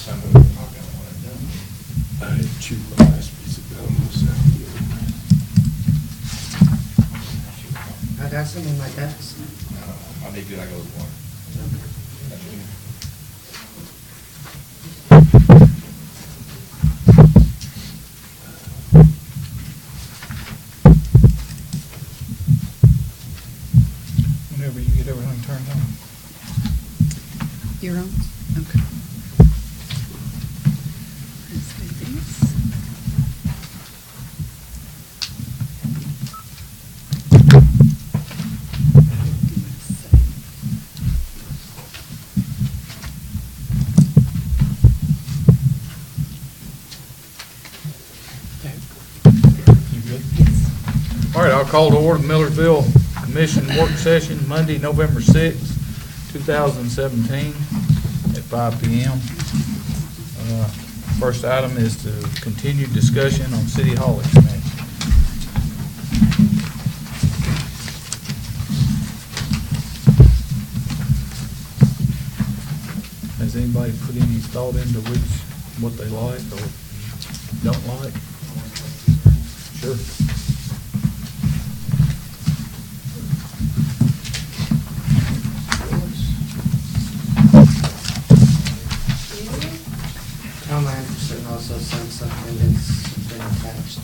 some of it, probably don't want it done. I had chewed my last piece of gum this afternoon. I got some in my desk. I'll be good, I go with water. That's me. Whenever you get everything turned on. You're on? Okay. Let's do this. You good? All right, I'll call to order the Millersville Commission Work Session, Monday, November 6th, 2017, at 5 p.m. First item is to continue discussion on City Hall expansion. Has anybody put any thought into what they like or don't like? Sure. Tom Anderson also sent something that's been attached.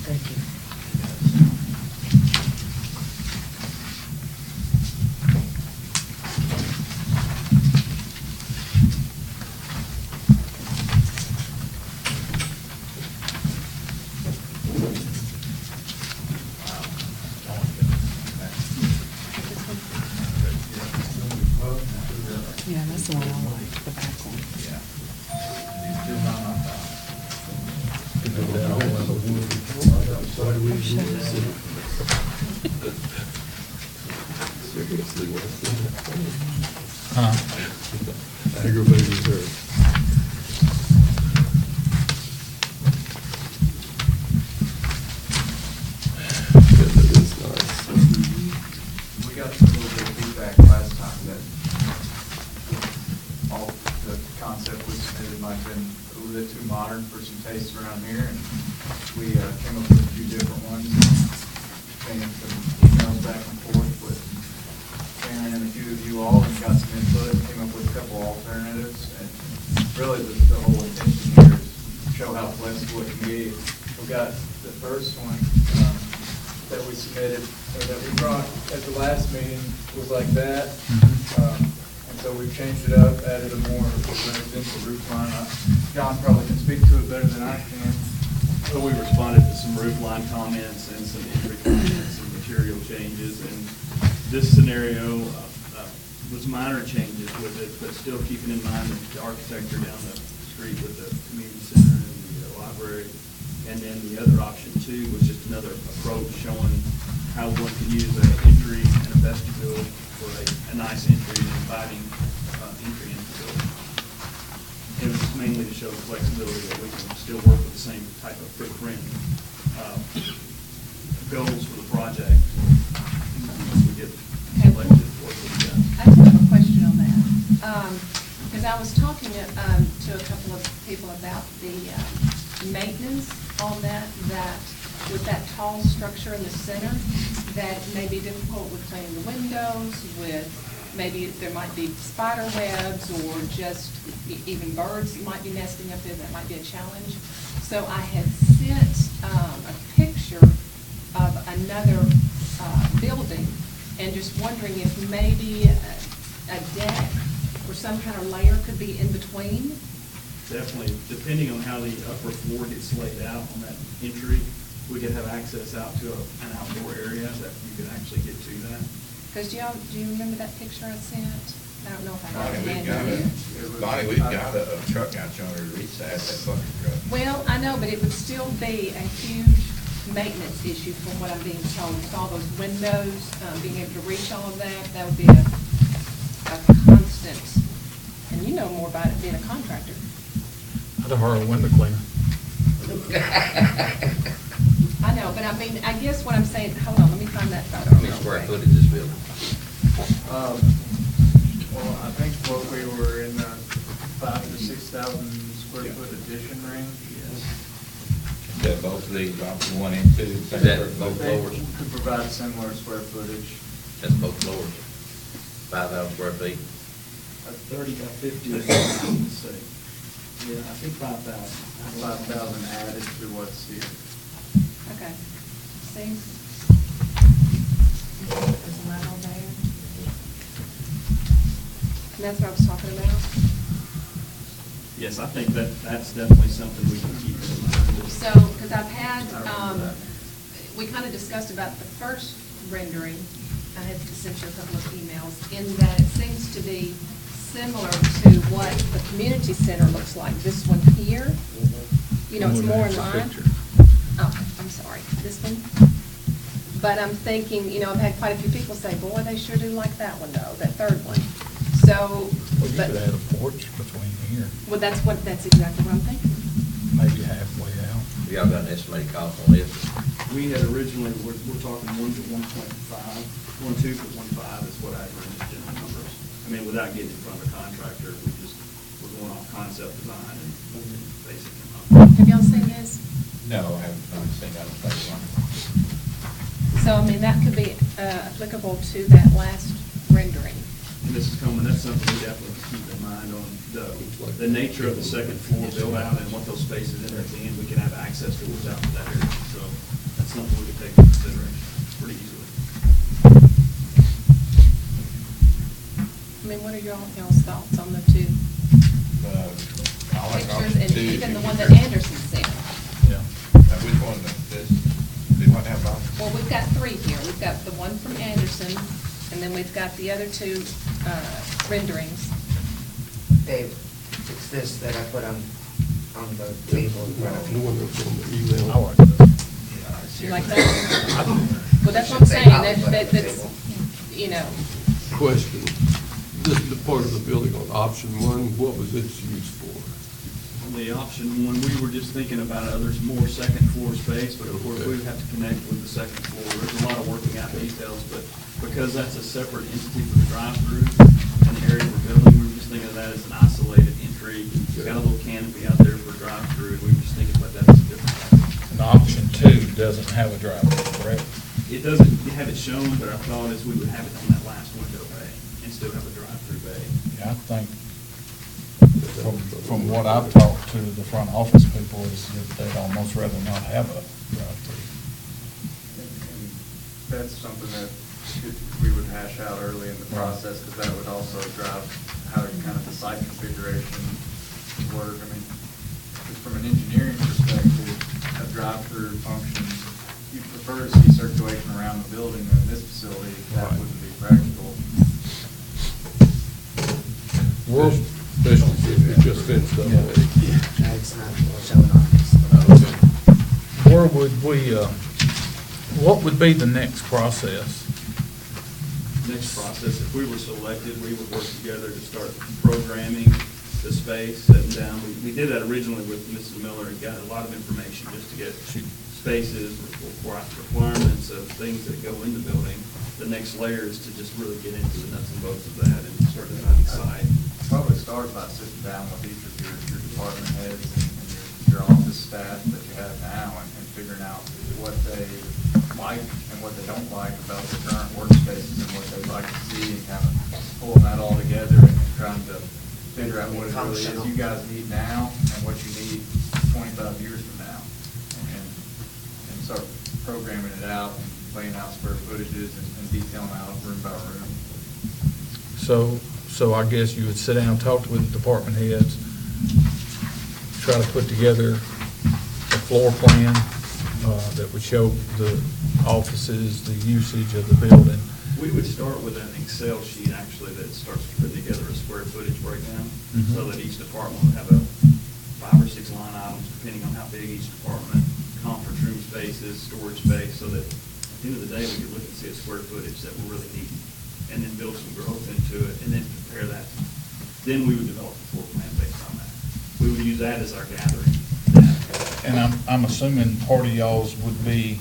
Thank you. Yeah, that's the one I like, the back one. Seriously, what's that? Huh? Aggravating her. Yeah, that is nice. We got a little bit of feedback last time that all the concept we submitted might have been a little bit too modern for some tastes around here, and we came up with a few different ones, exchanged some emails back and forth with Aaron and a few of you all, and got some input, and came up with a couple alternatives, and really the whole intention here is to show how flexible it can be. We got the first one, that we submitted, or that we brought at the last meeting was like that. And so we've changed it up, added a more residential roof line. John probably can speak to it better than I can. So we responded to some roof line comments and some entry comments and material changes. And this scenario was minor changes with it, but still keeping in mind the architecture down the street with the community center and the library. And then the other option too was just another approach showing how one can use an entry and a vestibule for a nice entry and inviting entry into the building. It was mainly to show the flexibility that we can still work with the same type of footprint goals for the project. Once we get selected, what we've done. I do have a question on that, because I was talking to a couple of people about the maintenance on that with that tall structure in the center, that may be difficult with cleaning the windows, with maybe there might be spider webs or just even birds that might be nesting up there, that might be a challenge. So I had sent a picture of another building, and just wondering if maybe a deck or some kind of layer could be in between. Definitely, depending on how the upper floor gets laid out on that entry, we could have access out to an outdoor area that you can actually get to that. Because do you remember that picture I sent? I don't know if I got Bonnie, it we've got in. Bonnie, we've got a truck out yonder to reach that bucket truck. Well, I know, but it would still be a huge maintenance issue from what I'm being told. With all those windows, being able to reach all of that, that would be a constant. And you know more about it being a contractor. I'd have hired a window cleaner. I know, but I mean, I guess what I'm saying, hold on, let me find that photo. How many square foot is this building? Well, I think what we were in the 5,000 to 6,000 square foot addition range. The both of these, option 1 and 2. Is that both They floors? could provide similar square footage. That's both floors. 5,000 square feet. 30 by 50, let's see. Yeah, I think 5,000. 5,000 added to what's here. Okay. See? There's a level there. And that's what I was talking about? Yes, I think that's definitely something we can keep in mind. So, because I've had, we kind of discussed about the first rendering, I had sent you a couple of emails, in that it seems to be similar to what the community center looks like, this one here. You know, it's more in line. Oh, I'm sorry, this one. But I'm thinking, you know, I've had quite a few people say, boy, they sure do like that one though, that third one. So, Well, you but, could add a porch between here, well, that's exactly what I'm thinking. maybe halfway out. Y'all got an estimated cost on this? We had originally, we're talking 1 to 1.5, 1.2 to 1.5 is what I ran the general numbers. I mean, without getting in front of a contractor, we're going off concept design and basic. Have y'all seen this? No, I haven't seen that one. So, I mean, that could be applicable to that last rendering. And this is coming, that's something we definitely keep in mind on the nature of the second floor build out and what those spaces end up being. We can have access to what's out in that area. So that's something we can take into consideration pretty easily. I mean, what are y'all's thoughts on the two I like pictures, option and 2. even the one that Anderson sent? Yeah. Which one, this, do what have option? Well, we've got three here. We've got the one from Anderson, and then we've got the other two renderings. Dave, it's this that I put on the table in front of The you. one that's on the email. I like that. You like that? Well, that's what I'm saying, that's, you know, Question, this is the part of the building on option 1, what was its used for? On the option one, we were just thinking about others more second floor space, but of course, we would have to connect with the second floor. There's a lot of working out details, but because that's a separate entity for the drive-through and the area we're building, we were just thinking of that as an isolated entry. It's got a little canopy out there for drive-through, and we were just thinking about that as a different thing. And option 2 doesn't have a driveway, correct? It doesn't have it shown, but our thought is we would have it on that last window bay and still have a drive-through bay. Yeah, I think, from what I've talked to the front office people, is that they'd almost rather not have a drive-through. And that's something that we would hash out early in the process, because that would also drive how kind of the site configuration would work. I mean, just from an engineering perspective, a drive-through functions, you prefer to see circulation around the building than this facility. That Right. wouldn't be practical. Especially if it's just fenced up. Yeah. No, it's not showing on this. Where would we, what would be the next process? Next process, if we were selected, we would work together to start programming the space, setting down. We did that originally with Mrs. Miller and got a lot of information just to get spaces, requirements of things that go in the building. The next layer is to just really get into the nuts and bolts of that and start designing site. Probably start by sitting down with each of your department heads and your office staff that you have now and figuring out what they like and what they don't like about the current workspaces and what they'd like to see, and kind of pulling that all together and trying to figure out what it really is you guys need now and what you need 25 years from now. And start programming it out and laying out square footages and detailing out room by room. So I guess you would sit down and talk with the department heads, try to put together a floor plan that would show the offices, the usage of the building. We would start with an Excel sheet, actually, that starts to put together a square footage breakdown, Mhm. so that each department would have 5 or 6 line items, depending on how big each department, conference room spaces, storage space, so that at the end of the day, we could look and see a square footage that we're really needing, and then build some growth into it, and then compare that. Then we would develop a floor plan based on that. We would use that as our gathering data. And I'm assuming part of y'all's would be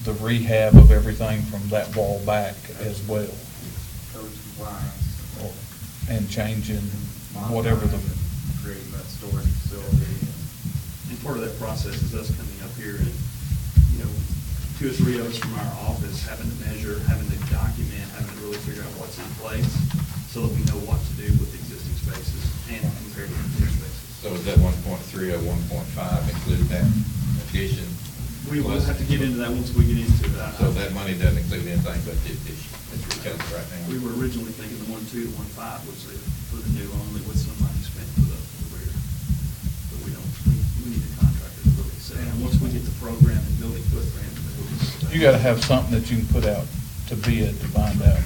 the rehab of everything from that wall back as well, Code compliance. or- and changing whatever the, Creating that storage facility. And part of that process is us coming up here and, you know, 2 or 3 of us from our office having to measure, having to document, having to really figure out what's in place so that we know what to do with existing spaces and compared to new spaces. So is that 1.3 or 1.5 include that addition? We will have to get into that once we get into that. So that money doesn't include anything but the addition, it's recovered right now? We were originally thinking the 1.2 to 1.5 was for the new only with some money spent for the rear. But we don't, we need the contractor to really say, and once we get the program and building footprint. you gotta have something that you can put out to bid to find out.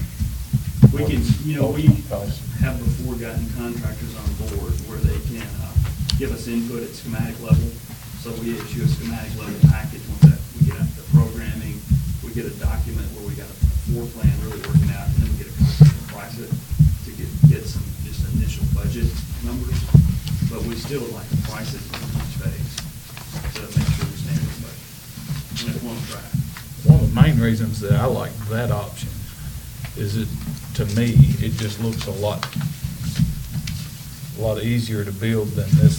We can, you know, we Cost. have before gotten contractors on board where they can give us input at schematic level. So we issue a schematic level package with that. We get the programming, we get a document where we got a floor plan really working out, and then we get a contractor to price it to get some just initial budget numbers. But we still would like to price it in each phase to make sure we stand in the budget. And it's one track. One of the main reasons that I like that option is it, to me, it just looks a lot easier to build than this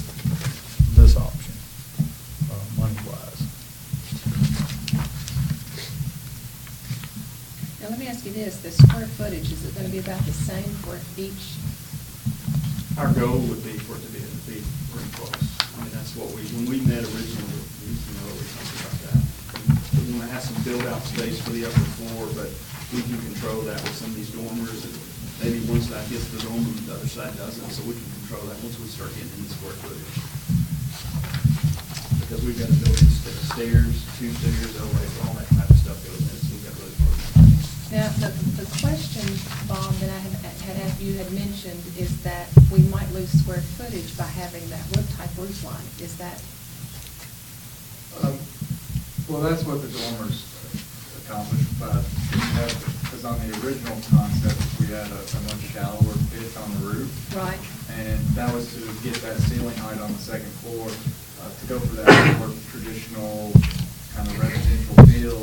option, money-wise. Now, let me ask you this, the square footage, is it gonna be about the same for each? Our goal would be for it to be pretty close. I mean, that's what when we met originally, we talked about that. We want to have some build-out space for the upper floor, but we can control that with some of these dormers, and maybe one side gets the dormer, the other side doesn't, so we can control that once we start getting in the square footage. Because we've got to build in stairs, 2 stairs, elevators, all that type of stuff goes in, so we've got really programmed. Now, the question, Bob, that I you had mentioned is that we might lose square footage by having that wood-type roof line. Is that? Well, that's what the dormers accomplished, because on the original concept, we had a much shallower pit on the roof. Right. And that was to get that ceiling height on the second floor, to go for that more traditional kind of residential feel,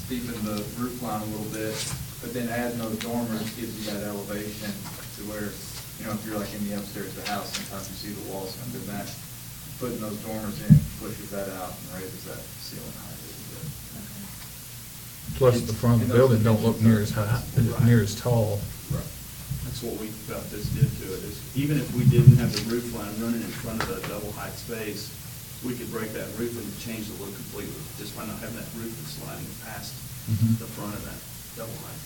steepen the roof line a little bit, but then adding those dormers gives you that elevation to where, you know, if you're like in the upstairs of the house, sometimes you see the walls, and then that, putting those dormers in pushes that out and raises that ceiling height a little bit. Plus, the front of the building don't look near as high, near as tall. Right. That's what we felt this did to it, is even if we didn't have the roof line running in front of the double height space, we could break that roof and change the look completely, just by not having that roof that's sliding past the front of that double height.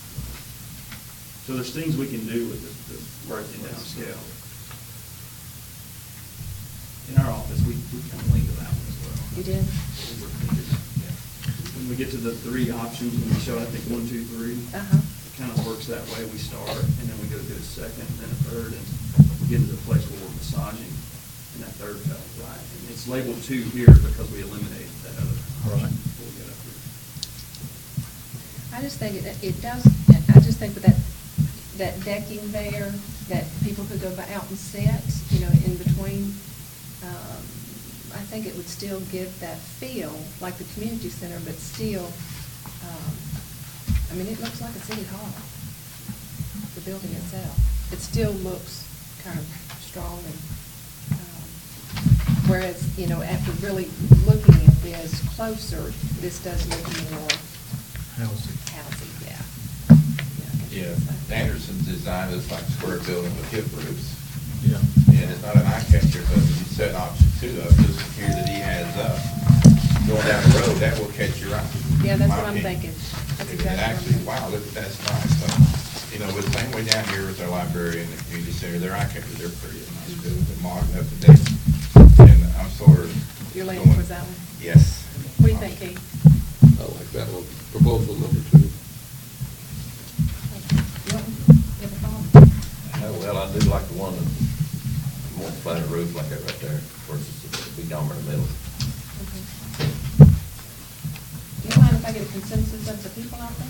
So there's things we can do with the breaking down scale. In our office, we kind of lean to that one as well. You did? When we get to the 3 options, when we show, I think, 1, 2, 3, Uh-huh. it kind of works that way. We start, and then we go to a second, and then a third, and we get to the place where we're massaging, and that third felt right. And it's labeled 2 here because we eliminated that other option Right. before we get up here. I just think it does, I just think with that decking there, that people could go out and sit, you know, in between, I think it would still give that feel like the community center, but still, I mean, it looks like a city hall, the building itself. It still looks kind of strong and, whereas, you know, after really looking at this closer, this does look more Housing. housing, yeah. Yeah, Anderson's design is like square building with hip roofs. Yeah. And it's not an eye catcher, but if you set option 2 up, this here that he has up, going down the road, that will catch your eye. Yeah, that's My what I'm opinion. thinking. That's And exactly what I'm actually, thinking. wow, that's nice. So, you know, with the same way down here with our library and the community center, their eye catchers, they're pretty nice, they're modern, up to date. And I'm sort of. You're leaning going- towards that one? Yes. What do you think, Keith? I like that one, proposal number 2. You have a thought? Well, I do like the one that more flat roof like that right there versus the big dormer in the middle. Okay. Do you mind if I get a consensus of the people out there?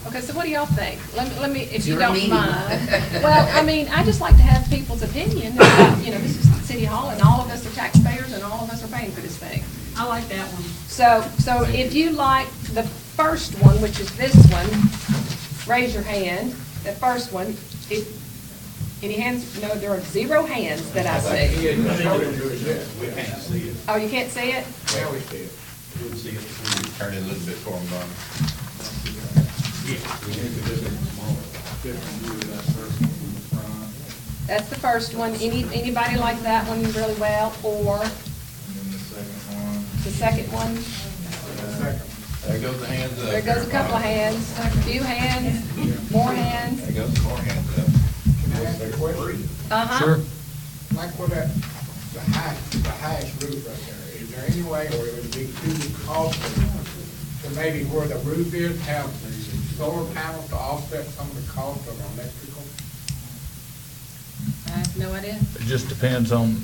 Okay, so what do y'all think? Let me, if you Your don't meeting. mind. Well, I mean, I just like to have people's opinion about, you know, this is City Hall, and all of us are taxpayers, and all of us are paying for this thing. I like that one. So if you like the first one, which is this one, raise your hand. The first one, any hands? No, there are 0 hands that I see. We can't see it. Oh, you can't see it? Well, we see it. We can see it. We can turn it a little bit for them, Don. Different view of that first one from the front. That's the first one. Anybody like that one really well? Or And then the second one. the second one? There goes the hands up. There goes a couple of hands, a few hands, more hands. There goes more hands up. Can I ask a question? Uh-huh. Sure. Like for that, the highest roof right there, is there any way, or it would be too costly to maybe where the roof is, have solar panels to offset some of the cost of electrical? I have no idea. It just depends on,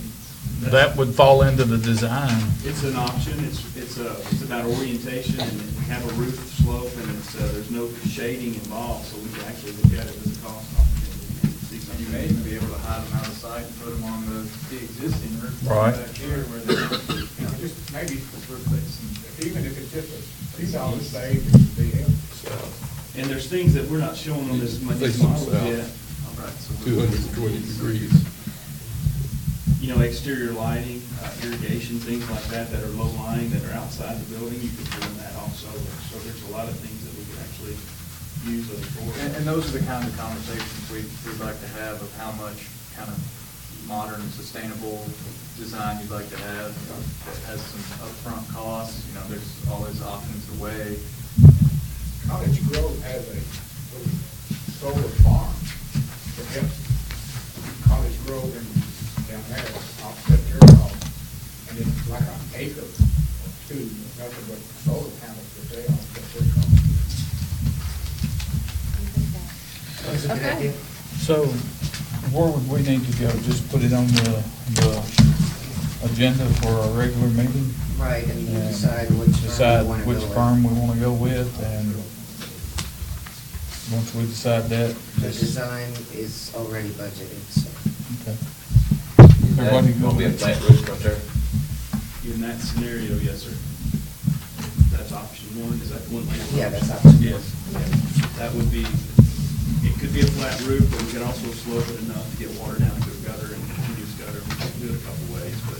that would fall into the design. It's an option, it's about orientation, and we have a roof slope, and there's no shading involved, so we can actually look at it as a cost opportunity and see something. You may even be able to hide them out of sight and put them on the existing roof. Right. Back here where they, Just maybe, replacing. even if it's just a few dollars saved, it would be helpful. And there's things that we're not showing on this Facing model south. yet. Right, so 220 degrees. You know, exterior lighting, irrigation, things like that are low lying, that are outside the building, you can put in that also. So there's a lot of things that we could actually use those for. And those are the kind of conversations we'd like to have of how much kind of modern, sustainable design you'd like to have that has some upfront costs. You know, there's always options to weigh. Cottage Grove has a little solar farm that helps Cottage Grove and down there offset their cost. And it's like an acre or two, nothing but solar panels that they offset their cost. That's a good Okay. idea. So where would we need to go? Just put it on the agenda for our regular meeting? Right, and you And decide which firm decide you want to go which with. firm we want to go with, and once we decide that, The just, design is already budgeted, so. okay. Is that Everybody gonna be a good? flat roof right there? In that scenario, yes, sir. That's option one, is that one? Yeah, that's option Yes, that would be, it could be a flat roof, but we could also slope it enough to get water down to a gutter and use gutter. We can do it a couple ways, but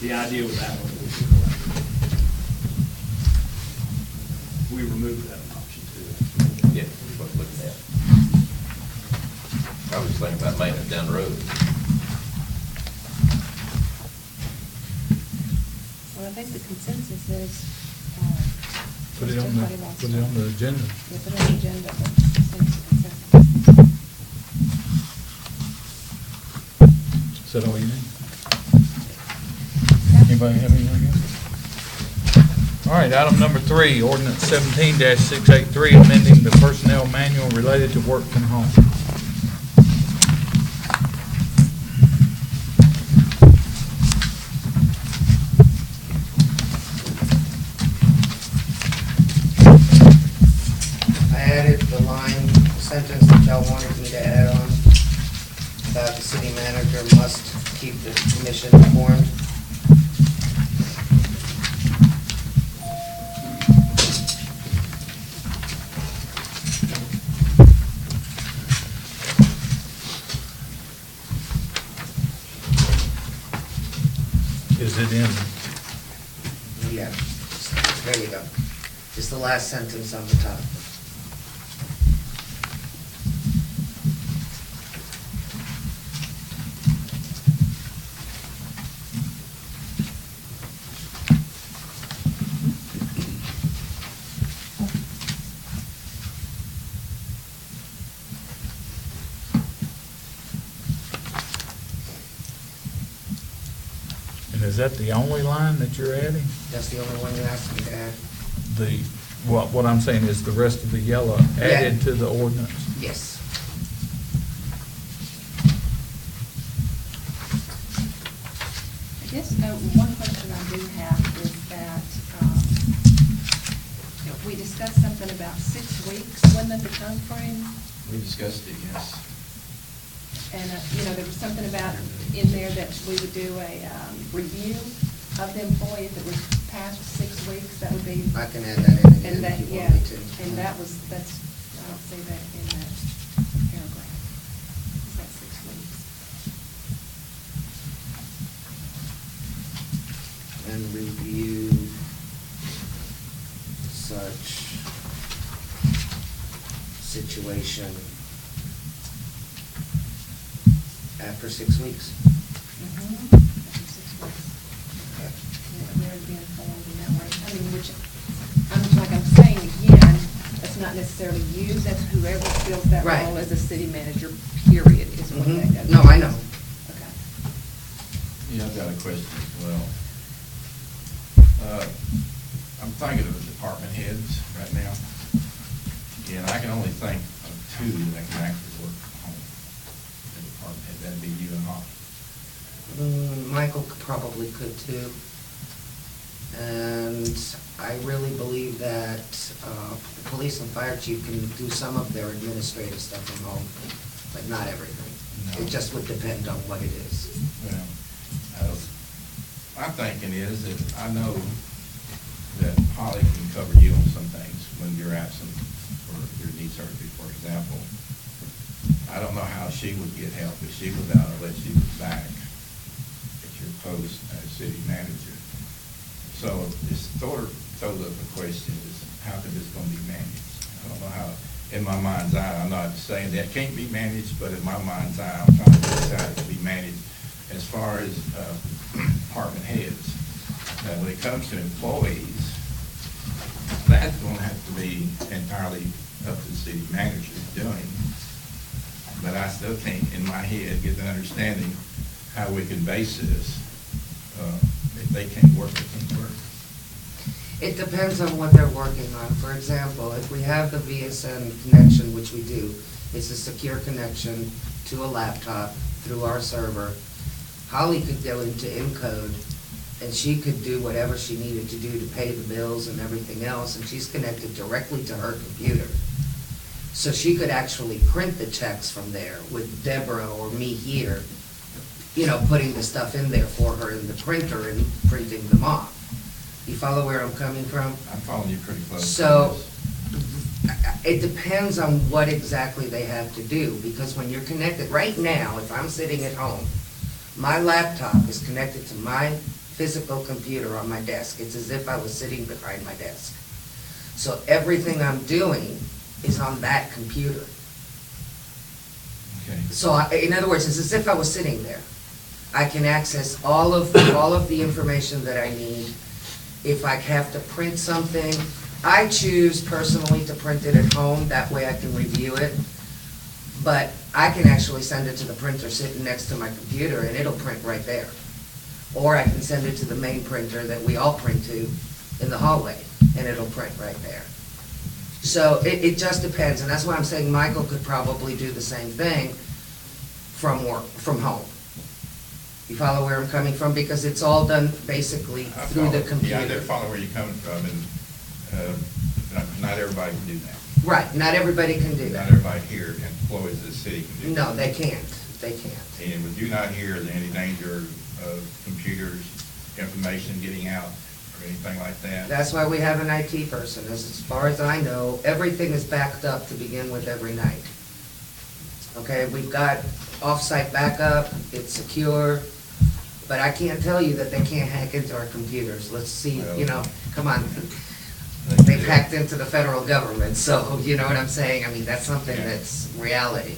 the idea with that one would be flat. We removed that option too. Yeah, that's what I'm looking at. I was thinking about maintenance down the road. Well, I think the consensus is, Put it on the agenda. yeah, put it on the agenda, but consensus. Is that all you need? Anybody have anything else? All right, item number 3, ordinance 17-683, amending the personnel manual related to work from home. I added the line, sentence that y'all wanted me to add on, about the city manager must keep the commission informed. Is it in? Yeah, there you go. Just the last sentence on the top. And is that the only line that you're adding? That's the only one you asked me to add. The, what I'm saying is the rest of the yellow added to the ordinance? Yes. I guess one question I do have is that, we discussed something about 6 weeks, wasn't that the timeframe? We discussed it, yes. And, there was something about in there that we would do a review of the employee if it was past 6 weeks, that would be, I can add that in again and that, if you yeah, want me to. and that's, I don't see that in that paragraph. Is that 6 weeks? And review such situation after 6 weeks. After 6 weeks. Yeah, they're being informed in that way. I mean, which, like I'm saying again, that's not necessarily you, that's whoever fills that Right. role as a city manager, period, is what that goes. No, I know. Okay. Yeah, I've got a question as well. I'm thinking of the department heads right now, and I can only think of 2 that can actually work from home. The department head, that'd be you and Holly. Michael probably could too. And I really believe that the police and fire chief can do some of their administrative stuff from home, but not everything. No. It just would depend on what it is. Well, my thinking is that I know that Holly can cover you on some things when you're absent or your knee surgery, for example. I don't know how she would get help if she was out unless she was back at your post as city manager. So this sort of throws up a question is, how could this going to be managed? I don't know how, in my mind's eye, I'm not saying that it can't be managed, but in my mind's eye, I'm trying to decide it to be managed as far as department heads. Now, when it comes to employees, that's going to have to be entirely up to the city manager doing. But I still can't, in my head, get an understanding how we can base this. If they can't work, they can't work. It depends on what they're working on. For example, if we have the VSN connection, which we do, it's a secure connection to a laptop through our server. Holly could go into Encode, and she could do whatever she needed to do to pay the bills and everything else, and she's connected directly to her computer. So she could actually print the checks from there with Deborah or me here, putting the stuff in there for her in the printer and printing them off. You follow where I'm coming from? I'm following you pretty close. So, it depends on what exactly they have to do, because when you're connected, right now, if I'm sitting at home, my laptop is connected to my physical computer on my desk. It's as if I was sitting behind my desk. So everything I'm doing is on that computer. Okay. So, in other words, it's as if I was sitting there. I can access all of the information that I need. If I have to print something, I choose personally to print it at home, that way I can review it. But I can actually send it to the printer sitting next to my computer, and it'll print right there. Or I can send it to the main printer that we all print to in the hallway, and it'll print right there. So it just depends, and that's why I'm saying Michael could probably do the same thing from home. You follow where I'm coming from? Because it's all done basically I through the follow. computer. Yeah, I do follow where you're coming from, and not everybody can do that. Right, not everybody can do Not that. everybody here, employees of the city can do that. No, they can't. They can't. And with you not here, is there any danger of computers, information getting out or anything like that? That's why we have an IT person. As far as I know, everything is backed up to begin with every night. Okay, we've got off-site backup, it's secure, but I can't tell you that they can't hack into our computers. Let's see, come on. They've hacked into the federal government, so you know what I'm saying? I mean, that's something Yeah. that's reality.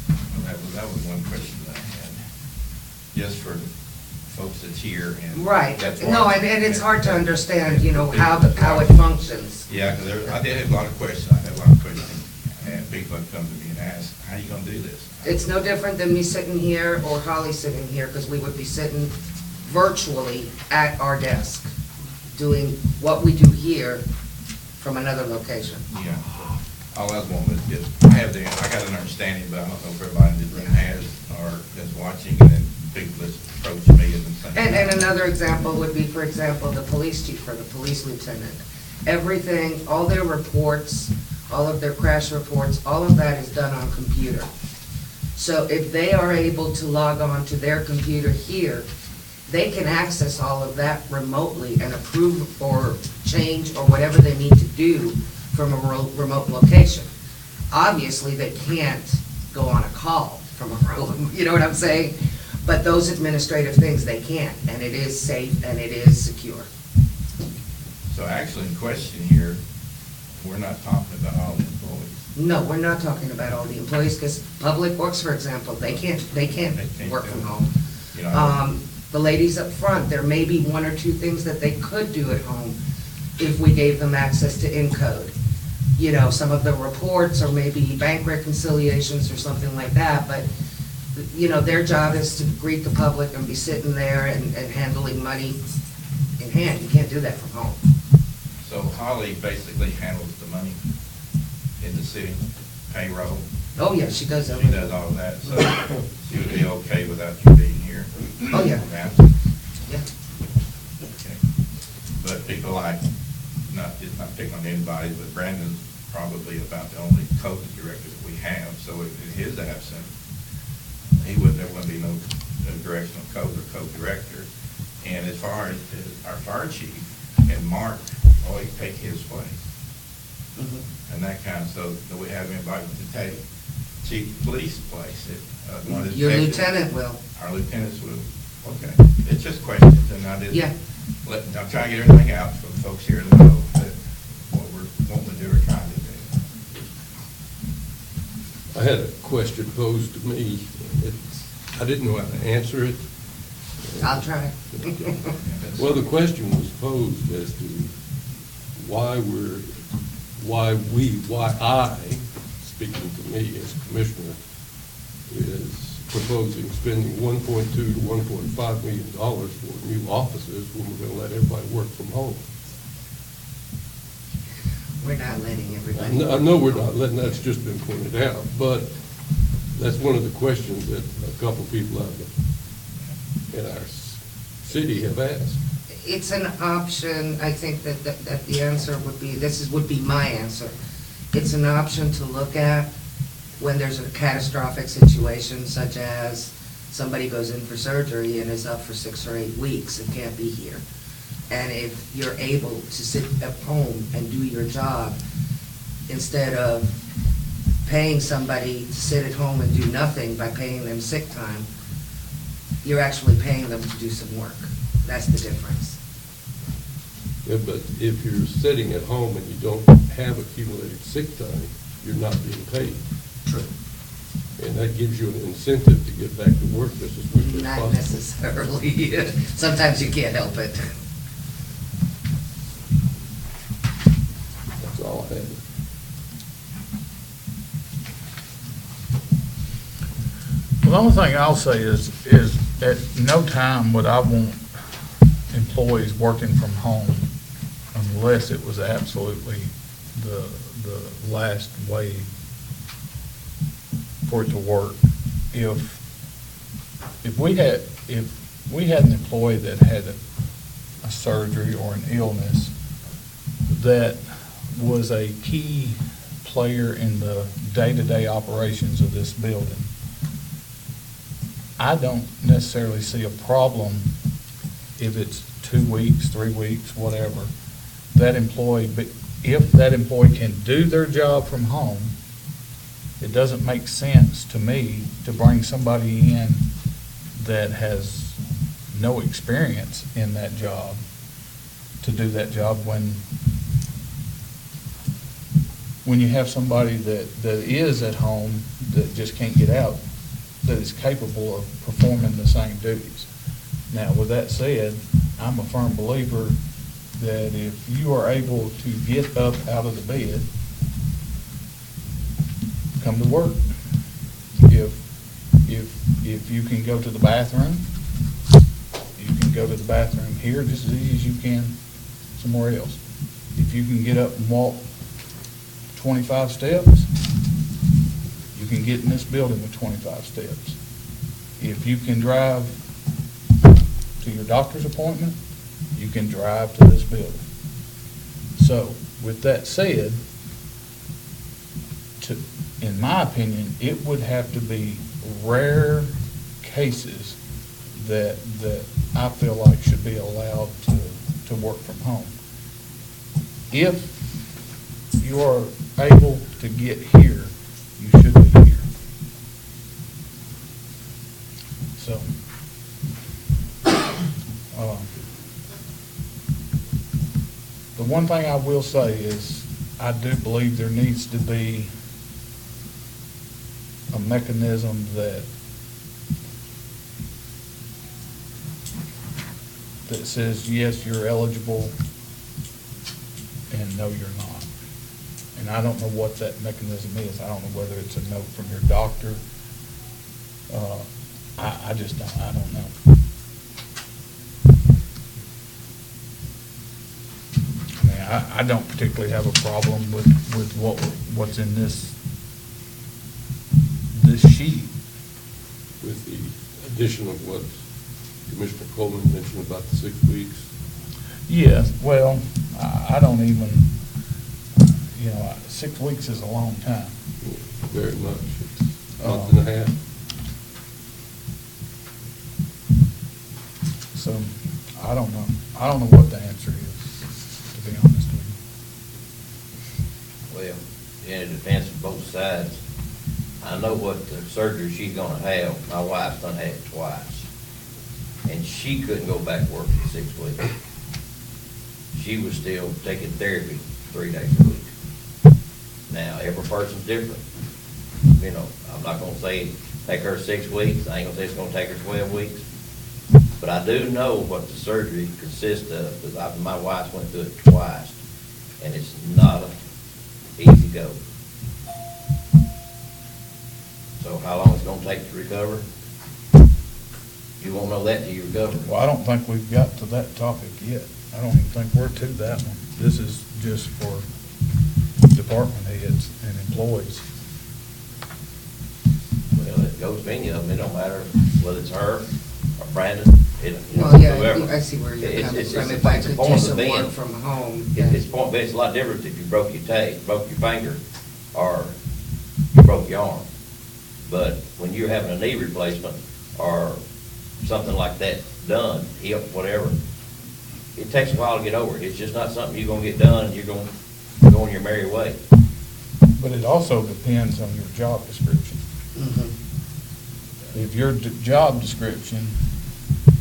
Well, that was one question that I had, just for folks that's here and. Right. that's No, why- and it's hard to understand, how it Yeah. functions. Yeah, because I did have a lot of questions, I had a lot of questions, and people have come to me and asked, how you gonna do this? It's no different than me sitting here or Holly sitting here, because we would be sitting virtually at our desk, doing what we do here from another location. Yeah, all I was wanting was just, I got an understanding, but I don't know if everybody in the room has, or is watching, and then people just approach me and say. And another example would be, for example, the police chief or the police lieutenant. Everything, all their reports, all of their crash reports, all of that is done on computer. So if they are able to log on to their computer here, they can access all of that remotely and approve or change or whatever they need to do from a remote location. Obviously, they can't go on a call from a remote, you know what I'm saying? But those administrative things, they can, and it is safe and it is secure. So actually, in question here, we're not talking about all the employees. No, we're not talking about all the employees, because Public Works, for example, they can't They can't work do from it. home. You know, The ladies up front, there may be one or two things that they could do at home if we gave them access to Encode. You know, some of the reports, or maybe bank reconciliations or something like that, but, you know, their job is to greet the public and be sitting there and handling money in hand. You can't do that from home. So Holly basically handles the money in the city, payroll. Oh, yeah, she does She everything. does all that, so she would be okay without you being here. Oh, yeah. Yeah. Okay. But people like, not picking on anybody, but Brandon's probably about the only code director that we have, so in his absence, there wouldn't be no directional code or code director. And as far as our fire chief and Mark always take his place. Mhm. And that kind of, so do we have anybody to take chief of police place? One of the Your executives? lieutenant will. Our lieutenants will, okay. It's just questions, and I didn't. Yeah. I'm trying to get everything out for the folks here to know that what we're wanting to do or trying to do. I had a question posed to me. I didn't know how to answer it. I'll try. Well, the question was posed as to why I, speaking to me as commissioner, is proposing spending $1.2 to $1.5 million for new offices when we're going to let everybody work from home. We're not letting everybody. I know we're not letting, that's just been pointed out, but that's one of the questions that a couple people out in our city have asked. It's an option. I think that the answer would be, would be my answer. It's an option to look at when there's a catastrophic situation, such as somebody goes in for surgery and is up for 6 or 8 weeks and can't be here. And if you're able to sit at home and do your job, instead of paying somebody to sit at home and do nothing by paying them sick time, you're actually paying them to do some work. That's the difference. Yeah, but if you're sitting at home and you don't have accumulated sick time, you're not being paid. True. And that gives you an incentive to get back to work just as quickly as Not possible. necessarily. Sometimes you can't help it. That's all I had. Well, the only thing I'll say is at no time would I want employees working from home unless it was absolutely the last way for it to work. If we had an employee that had a surgery or an illness that was a key player in the day-to-day operations of this building, I don't necessarily see a problem if it's 2 weeks, 3 weeks, whatever. That employee, but if that employee can do their job from home, it doesn't make sense to me to bring somebody in that has no experience in that job to do that job when you have somebody that is at home that just can't get out, that is capable of performing the same duties. Now, with that said, I'm a firm believer that if you are able to get up out of the bed, come to work. If you can go to the bathroom, you can go to the bathroom here just as easy as you can somewhere else. If you can get up and walk 25 steps, you can get in this building with 25 steps. If you can drive to your doctor's appointment, you can drive to this building. So, with that said, in my opinion, it would have to be rare cases that I feel like should be allowed to work from home. If you are able to get here, you should be here. So, the one thing I will say is, I do believe there needs to be a mechanism that says, yes, you're eligible, and no, you're not. And I don't know what that mechanism is. I don't know whether it's a note from your doctor. I just don't, I don't know. I mean, I don't particularly have a problem with what's in this sheet. With the addition of what Commissioner Coleman mentioned about the 6 weeks. Yes, well, I don't even, 6 weeks is a long time. Very much. It's a month and a half. So, I don't know. I don't know what the answer is, to be honest with Well, yeah, it depends on both sides. I know what the surgery she's gonna have. My wife's done had it twice. And she couldn't go back to work for 6 weeks. She was still taking therapy 3 days a week. Now, every person's different. I'm not gonna say take her 6 weeks. I ain't gonna say it's gonna take her 12 weeks. But I do know what the surgery consists of, because my wife went through it twice, and it's not an easy go. So how long it's gonna take to recover? You won't know that till you recover. you. Well, I don't think we've got to that topic yet. I don't even think we're to that one. This is just for department heads and employees. Well, it goes to any of them. It don't matter whether it's her or Brandon. Well, yeah, whoever. I see where you're It's- coming it's- from. it's If I a could form do of some being. work from home. It's a lot different if you broke your broke your finger, or you broke your arm. But when you're having a knee replacement or something like that done, hip, whatever, it takes a while to get over it. It's just not something you're gonna get done and you're gonna go on your merry way. But it also depends on your job description. Mhm. If your job description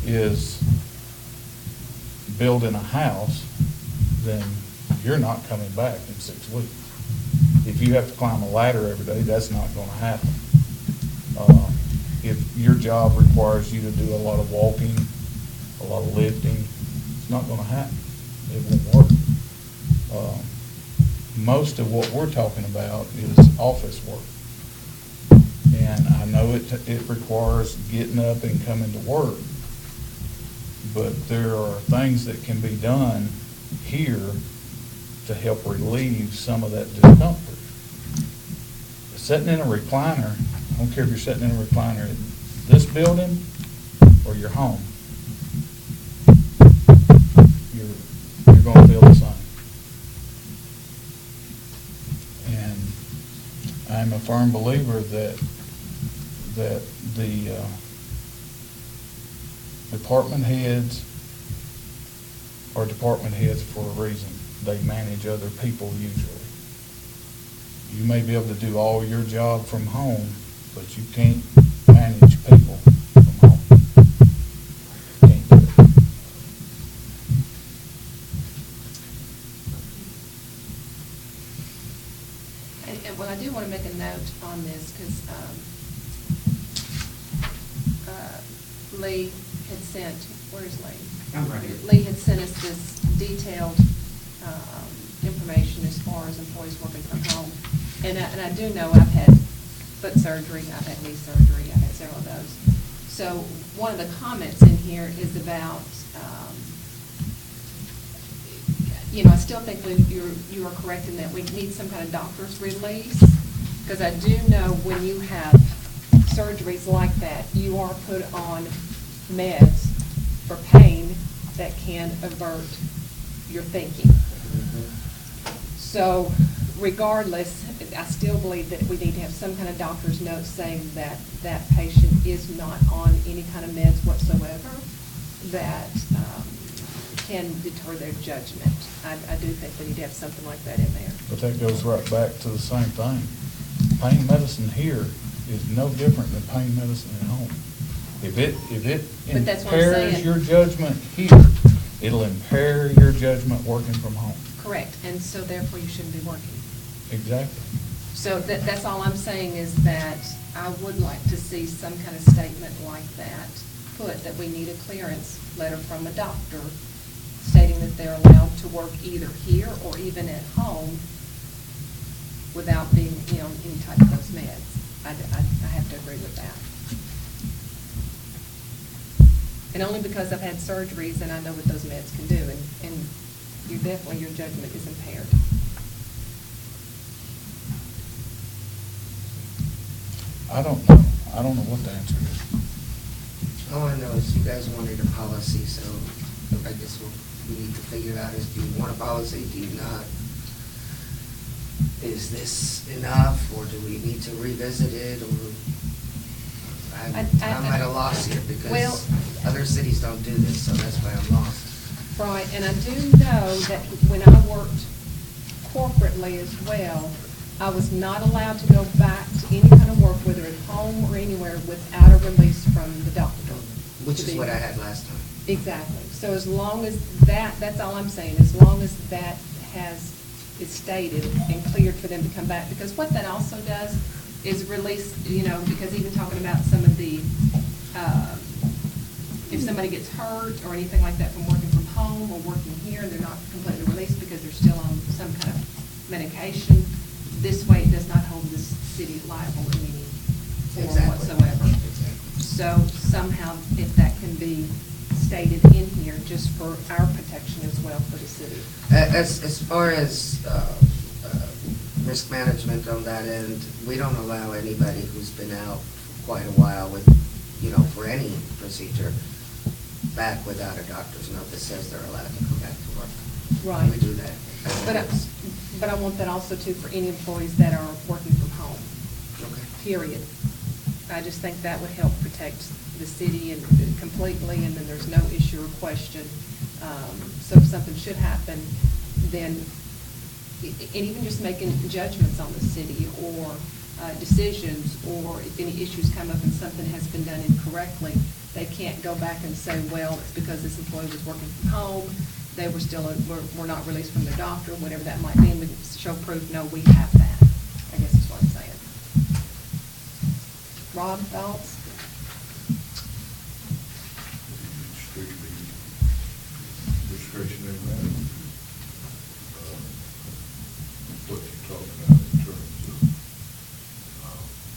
is building a house, then you're not coming back in 6 weeks. If you have to climb a ladder every day, that's not gonna happen. If your job requires you to do a lot of walking, a lot of lifting, it's not gonna happen. It won't work. Most of what we're talking about is office work. And I know it requires getting up and coming to work, but there are things that can be done here to help relieve some of that discomfort. Sitting in a recliner, I don't care if you're sitting in a recliner in this building or your home, you're gonna feel the same. And I'm a firm believer that the department heads are department heads for a reason. They manage other people usually. You may be able to do all your job from home, but you can't manage people from home. Can't do it. And well, I do want to make a note on this, because Lee had sent, where's Lee? I'm right here. Lee had sent us this detailed information as far as employees working from home. And I do know I've had foot surgery, I've had knee surgery, I've had several of those. So one of the comments in here is about, I still think you are correct in that we need some kind of doctor's release, because I do know when you have surgeries like that, you are put on meds for pain that can avert your thinking. So regardless, I still believe that we need to have some kind of doctor's note saying that that patient is not on any kind of meds whatsoever that can deter their judgment. I do think we need to have something like that in there. But that goes right back to the same thing. Pain medicine here is no different than pain medicine at home. If it But that's what I'm impairs saying. your judgment here, it'll impair your judgment working from home. Correct, and so therefore you shouldn't be working. Exactly. So that's all I'm saying is that I would like to see some kind of statement like that put, that we need a clearance letter from a doctor stating that they're allowed to work either here or even at home without being, on any type of those meds. I have to agree with that. And only because I've had surgeries and I know what those meds can do, and you definitely, your judgment is impaired. I don't know. I don't know what the answer is. All I know is you guys wanted a policy, so I guess we need to figure out is, do you want a policy, do you not? Is this enough, or do we need to revisit it, or? I'm at a loss here Well- because other cities don't do this, so that's why I'm lost. Right, and I do know that when I worked corporately as well, I was not allowed to go back to any kind of work, whether at home or anywhere, without a release from the doctor. Which is what I had last time. Exactly. So as long as that's all I'm saying, as long as that is stated and cleared for them to come back. Because what that also does is release, because even talking about some of the, if somebody gets hurt or anything like that from working from home or working here, and they're not completely released because they're still on some kind of medication, this way it does not hold this city liable in any form Exactly. whatsoever. Exactly. So somehow, if that can be stated in here, just for our protection as well for the city. As far as risk management on that end, we don't allow anybody who's been out for quite a while with, for any procedure, back without a doctor's note that says they're allowed to come back to work. Right. We do that. But I want that also too for any employees that are working from home, Okay. period. I just think that would help protect the city and completely, and then there's no issue or question. So if something should happen, then, and even just making judgments on the city or decisions, or if any issues come up and something has been done incorrectly, they can't go back and say, well, it's because this employee was working from home, they were still, were not released from their doctor, whatever that might be, and we can show proof, no, we have that, I guess is what I'm saying. Rob, thoughts? Strictly discretionary matter. What you're talking about in terms of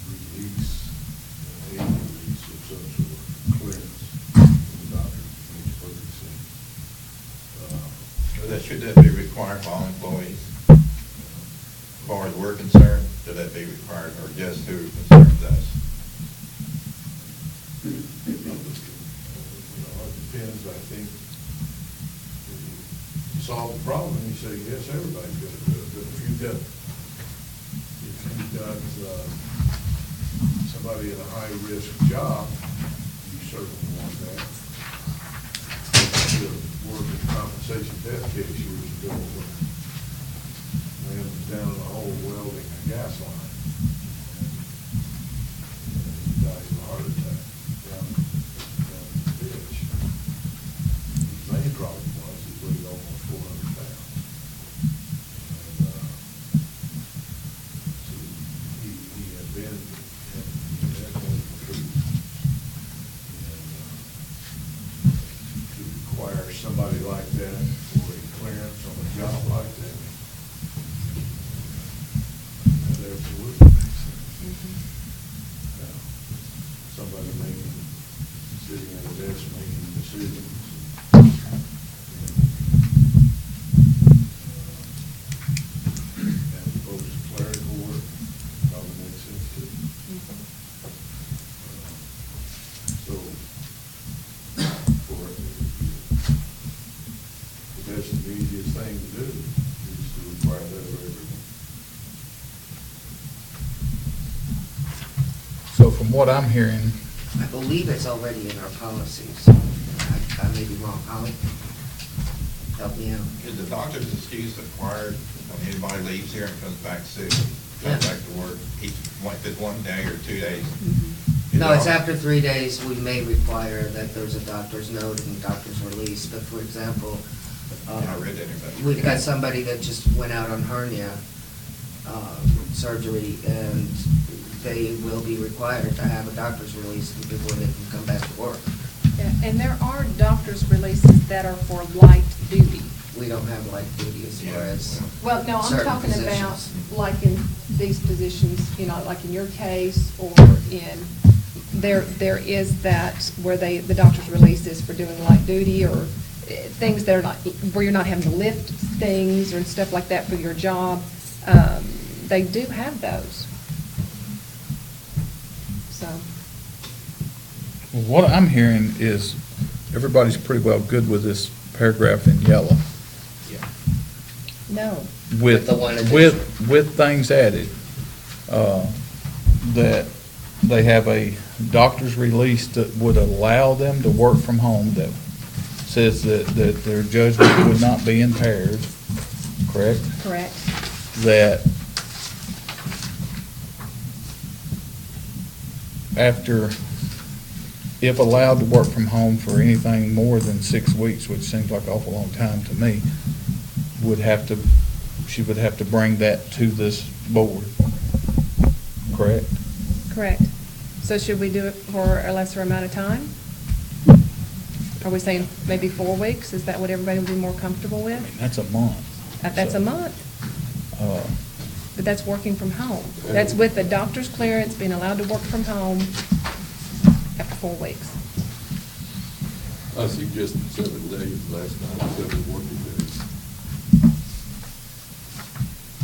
release, a release of some sort of clearance from the doctor makes perfect sense. Should that be required for all employees? As far as we're concerned, should that be required, or just who concerns us? It depends, I think. If you solve the problem, you say, yes, everybody's gonna do it, but if you've got somebody in a high-risk job, you certainly want that. The workers' compensation death case years ago, when a man was down in a hole welding a gas line, and he died of a heart attack down in the ditch. His main problem was he weighed almost 400 pounds. And so he had been in medical treatment. And to require somebody like that for a clearance on a job like that, that absolutely makes sense. Now, somebody sitting at a desk making decisions. As opposed to clerical work, probably makes sense too. So, for the best and easiest thing to do is to require that of everyone. So from what I'm hearing, I believe it's already in our policies. I may be wrong. Holly, help me out. Is the doctor's excuse required when anybody leaves here and comes back sick, Yeah. comes back to work, each, if it's 1 day or 2 days? No, it's after 3 days, we may require that there's a doctor's note and doctor's release, but for example, I read that in that. we've got somebody that just went out on hernia surgery, and they will be required to have a doctor's release before they can come back to work. Yeah, and there are doctor's releases that are for light duty. We don't have light duty as far as, Well, no, I'm Certain talking about, positions. like in these positions, you know, like in your case, or in, there is that where the doctor's release is for doing light duty, or things that are not, where you're not having to lift things or stuff like that for your job. They do have those. So, what I'm hearing is everybody's pretty well good with this paragraph in yellow. Yeah. no. With, the one with things added, that they have a doctor's release that would allow them to work from home, that says that their judgment would not be impaired, correct? Correct. That after, if allowed to work from home for anything more than 6 weeks, which seems like an awful long time to me, she would have to bring that to this board, correct? Correct. So should we do it for a lesser amount of time? Are we saying maybe 4 weeks? Is that what everybody would be more comfortable I with? mean, that's a month. That's So, a month, but that's working from home. That's with the doctor's clearance, being allowed to work from home after 4 weeks. I suggested 7 days last time, 7 working days.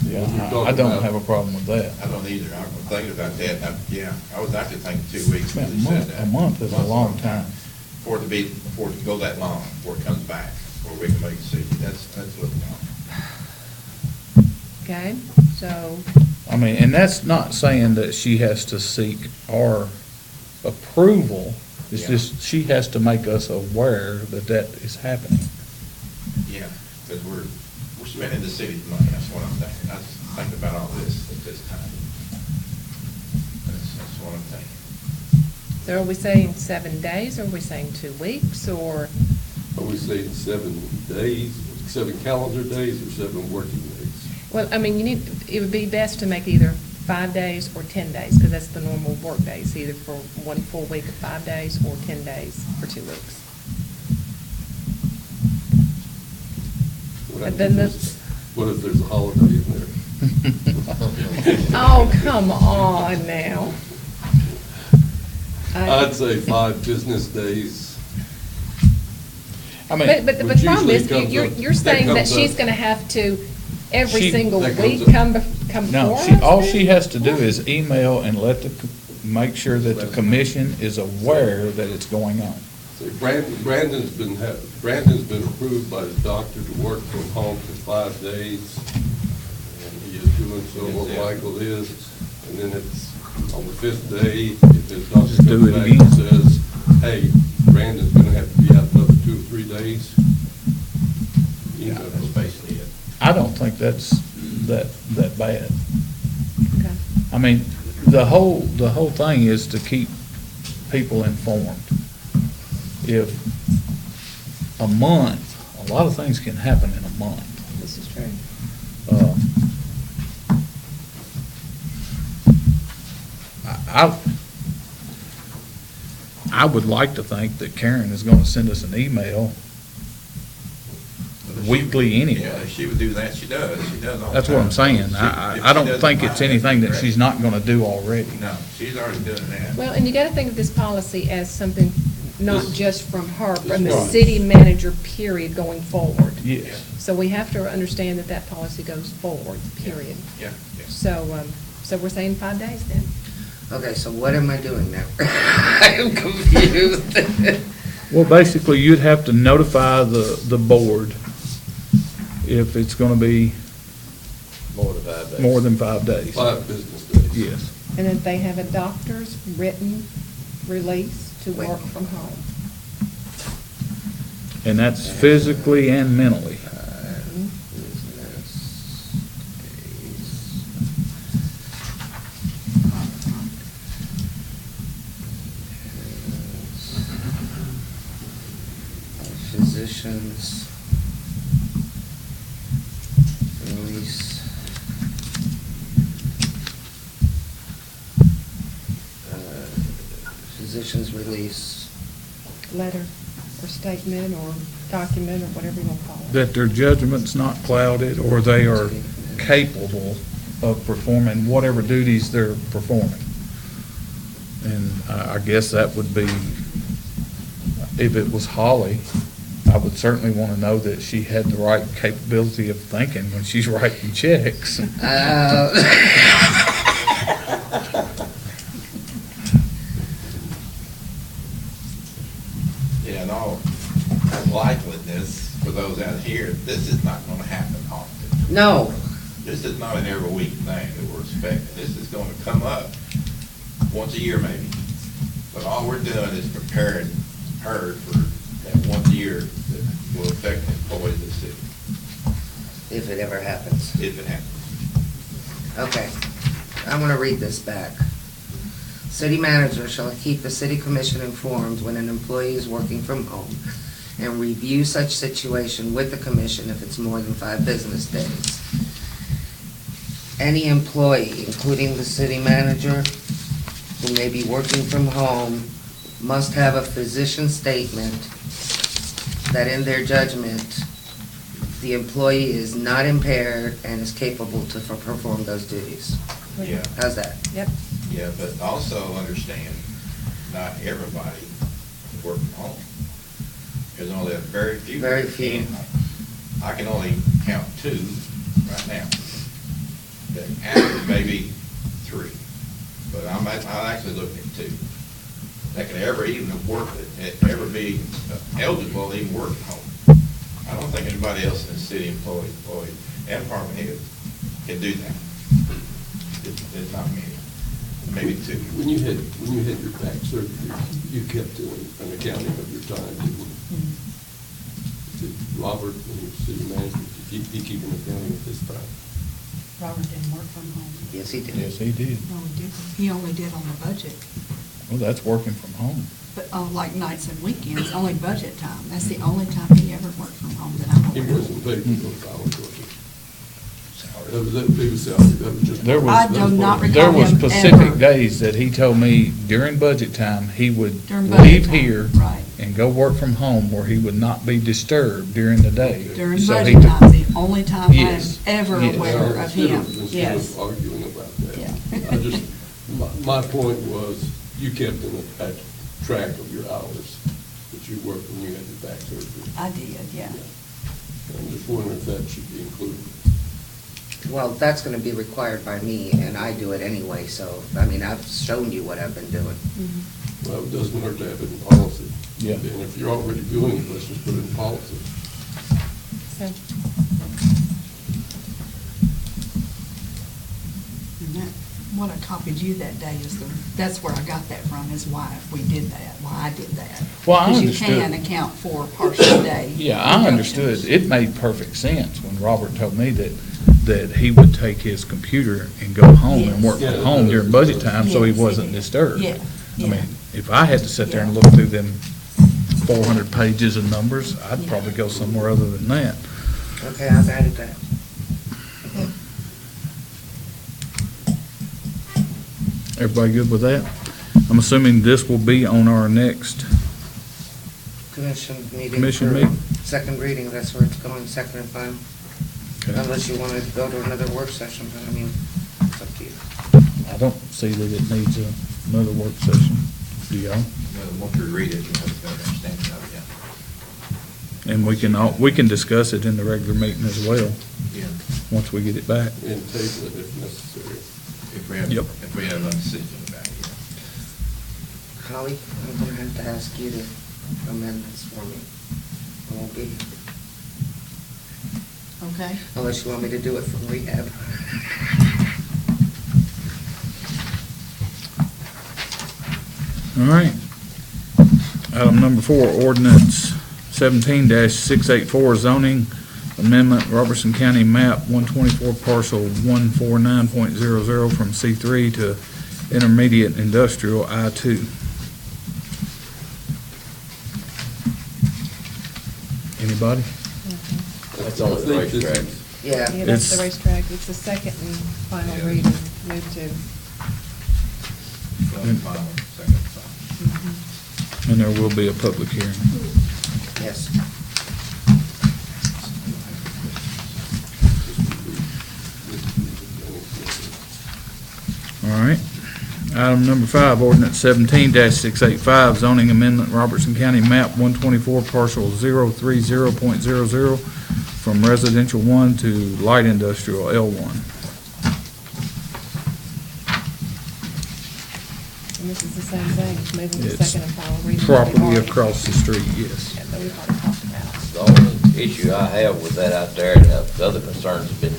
Yeah, You're I talking don't about- have a problem with that. I don't either. I was thinking about that. Yeah, I was actually thinking 2 weeks when A you said month, that. a month is a long time. For it to go that long, before it comes back, before we can make a decision. That's what long. Okay, so, I mean, and that's not saying that she has to seek our approval. It's Yeah. just, she has to make us aware that that is happening. Yeah, because we're spending the city's money, that's what I'm thinking. I was thinking about all this at this time. That's what I'm thinking. so are we saying 7 days, or are we saying 2 weeks, or? Are we saying 7 days, 7 calendar days, or 7 working days? Well, I mean, it would be best to make either 5 days or 10 days, because that's the normal work days, either for 1 full week of 5 days or 10 days for 2 weeks. What But then What if there's a holiday in there? Oh, come on now. I'd say 5 business days. I mean, But the Which problem is, usually comes you're up- saying that comes she's up- gonna have to, every She- single that comes week, up- come before no, us? all she has to do is email and make sure that the commission is aware that it's going on. See, Brandon's been approved by his doctor to work from home for 5 days, and he is doing so what Michael is, and then it's on the 5th day, if his doctor Just do comes it back again. and says, hey, Brandon's gonna have to be out another 2 or 3 days. Yeah, that's basically it. I don't think that's that bad. Okay. I mean, the whole thing is to keep people informed. If a month, a lot of things can happen in a month. This is true. I would like to think that Karen is gonna send us an email weekly anyway. Yeah, she would do that. She does. She does all the That's what I'm time. saying. If I she don't doesn't think mind, it's anything that correct. she's not gonna do already. No, she's already doing that. Well, and you gotta think of this policy as something not This- just from her, from the Right. city manager, period, going forward. Yes. So we have to understand that that policy goes forward, period. Yeah, yeah. So we're saying 5 days then? Okay, so what am I doing now? I am confused. Well, basically, you'd have to notify the board if it's gonna be More than 5 days. more than 5 days. 5 business days. Yes. and that they have a doctor's written release to Wait. work from home. And that's physically and mentally. Physicians release physicians release Letter or statement or document or whatever you want to call it. That their judgment's not clouded, or they are capable of performing whatever duties they're performing. And I guess that would be, if it was Holly, I would certainly want to know that she had the right capability of thinking when she's writing checks. Yeah, in all likeliness, for those out here, this is not gonna happen often. No, This is not an every week thing that we're expecting. This is gonna come up once a year maybe. But all we're doing is preparing her for that once a year that will affect the employees of the city, if it ever happens. if it happens. Okay, I'm gonna read this back. City manager shall keep the city commission informed when an employee is working from home and review such situation with the commission if it's more than 5 business days. Any employee, including the city manager, who may be working from home, must have a physician statement that in their judgment, the employee is not impaired and is capable to perform those duties. Yeah, How's that? Yep. yeah, but also understand, not everybody work from home. There's only a very few. Very that few. can. I can only count 2 right now. That actually maybe 3, but I'm actually looking at 2. That could ever even work, ever be eligible to even work at home. I don't think anybody else in the city employed, and department head can do that. It's not many, maybe 2. When you had your back surgery, you kept an accounting of your time, didn't you? Did Robert, when he was city manager, did he keep an accounting of his time? Robert didn't work from home. Yes, he did. Yes, he did. No, he didn't. He only did on the budget, Well, that's working from home. but like nights and weekends, only budget time. That's the only time he ever worked from home that I'm He aware wasn't of. paid for those hours, was he? He was salary, that was just. There was- I do not recall There was him specific ever. days that he told me during budget time, he would During budget leave time, here right. and go work from home where he would not be disturbed during the day. During So he budget took- time, the only time I'm Yes, ever yes. aware of him. Instead Yes. of arguing about that. Yeah. I just, my point was, you kept a track of your hours that you worked when you had your back surgery. I did, yeah. I'm just wondering if that should be included. Well, that's gonna be required by me, and I do it anyway, so, I mean, I've shown you what I've been doing. Mhm. Well, it doesn't hurt to have it in policy. Yeah. And if you're already doing it, let's just put it in policy. So, And that, what I copied you that day is that's where I got that from, is why we did that, why I did that. Well, I Because understood. you can account for partial day. Yeah, I understood. It made perfect sense when Robert told me that he would take his computer and go home and work Yes. from home during budget time, so he Yes, wasn't did. disturbed. Yeah, I yeah. mean, if I had to sit there and Yeah. look through them 400 pages of numbers, I'd Yeah. probably go somewhere other than that. Okay, I've added that. Everybody good with that? I'm assuming this will be on our next, Commission meeting. Commission for meeting. Second reading, that's where it's going, second and final. Okay. Unless you wanted to go to another work session, but I mean, it's up to you. I don't see that it needs another work session. Do y'all? Once we read it, you'll have a better understanding of it, And we can discuss it in the regular meeting as well, yeah. once we get it back. And table it if necessary. Yep. If we have a decision about it, yeah. Holly, I'm gonna have to ask you to amend this for me. I won't be, Okay. unless you want me to do it from rehab. All right. Item number 4, ordinance 17-684 zoning amendment, Robertson County map 124 parcel 149.00 from C3 to intermediate industrial I2. Anybody? That's on the I think this racetrack. is- Yeah. Yeah, that's the It's- racetrack. It's the second and final Yeah. reading, move to. Final, second, final. And there will be a public hearing. Yes. All right. Item number 5, ordinance 17-685, zoning amendment, Robertson County map 124 parcel 030.00 from residential 1 to light industrial L1. And this is the same thing, it's moving to It's second and final reading. property across the street, yes. Yeah, that we've already talked about. The only issue I have with that out there, and the other concerns have been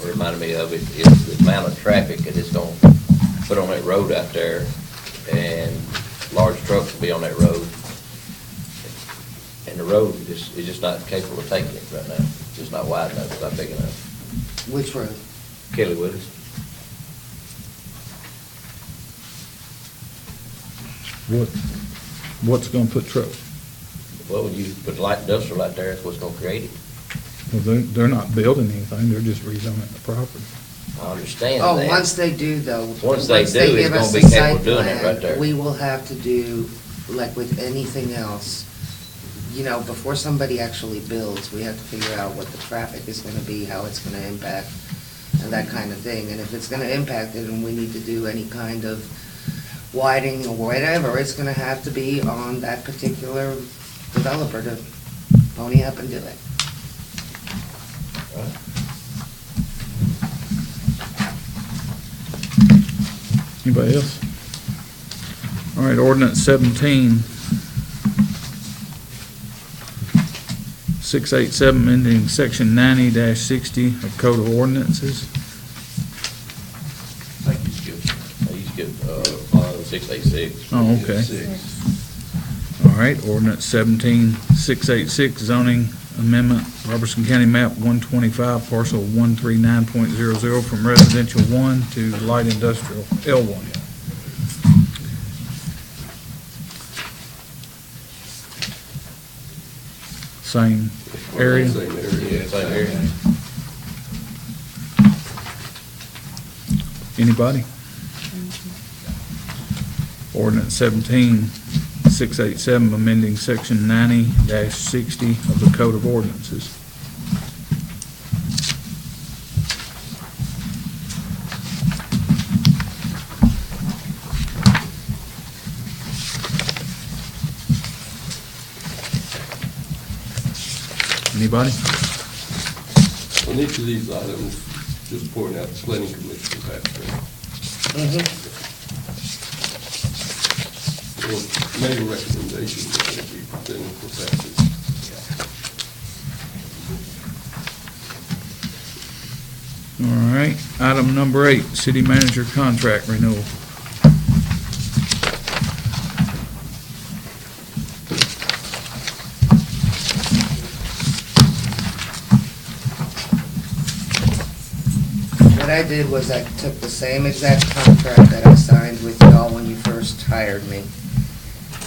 reminded me of it, is the amount of traffic that it's gonna put on that road out there, and large trucks will be on that road. And the road is just not capable of taking it right now. It's just not wide enough, it's not big enough. Which road? Kelly Willis. What's gonna put trouble? Well, when you put light industrial out there, that's what's gonna create it. Well, they're not building anything, they're just rezoning the property. I understand Oh, that. once they do though. Once they do, it's give us gonna be the capable of site doing it plan, right there. We will have to do, like with anything else, you know, before somebody actually builds, we have to figure out what the traffic is gonna be, how it's gonna impact, and that kind of thing. And if it's gonna impact it and we need to do any kind of widening or whatever, it's gonna have to be on that particular developer to pony up and do it. Anybody else? All right, ordinance 17-687, amending section 90-60 of Code of Ordinances. I think you skipped. You skip, 686. Oh, okay. All right, ordinance 17-686, zoning amendment, Robertson County map 125, parcel 139.00 from residential 1 to light industrial L1. Same area? Same area. Yeah, same area. Anybody? Ordinance 17-687, amending section 90-60 of the Code of Ordinances. Anybody? On each of these items, just point out the planning commission background. Or made a recommendation that it be presented for passage. All right, item number 8, city manager contract renewal. What I did was I took the same exact contract that I signed with y'all when you first hired me,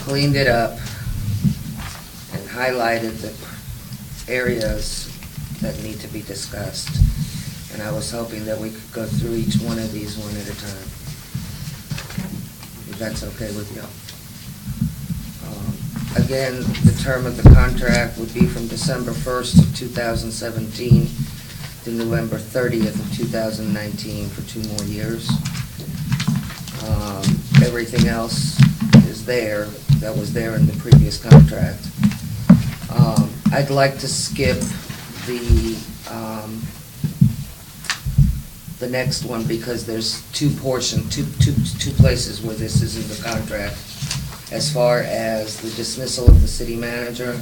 cleaned it up, and highlighted the areas that need to be discussed. And I was hoping that we could go through each one of these one at a time. If that's okay with y'all. Again, the term of the contract would be from December 1st of 2017 to November 30th of 2019 for 2 more years. Everything else is there, that was there in the previous contract. I'd like to skip the next one because there's two places where this is in the contract. As far as the dismissal of the city manager,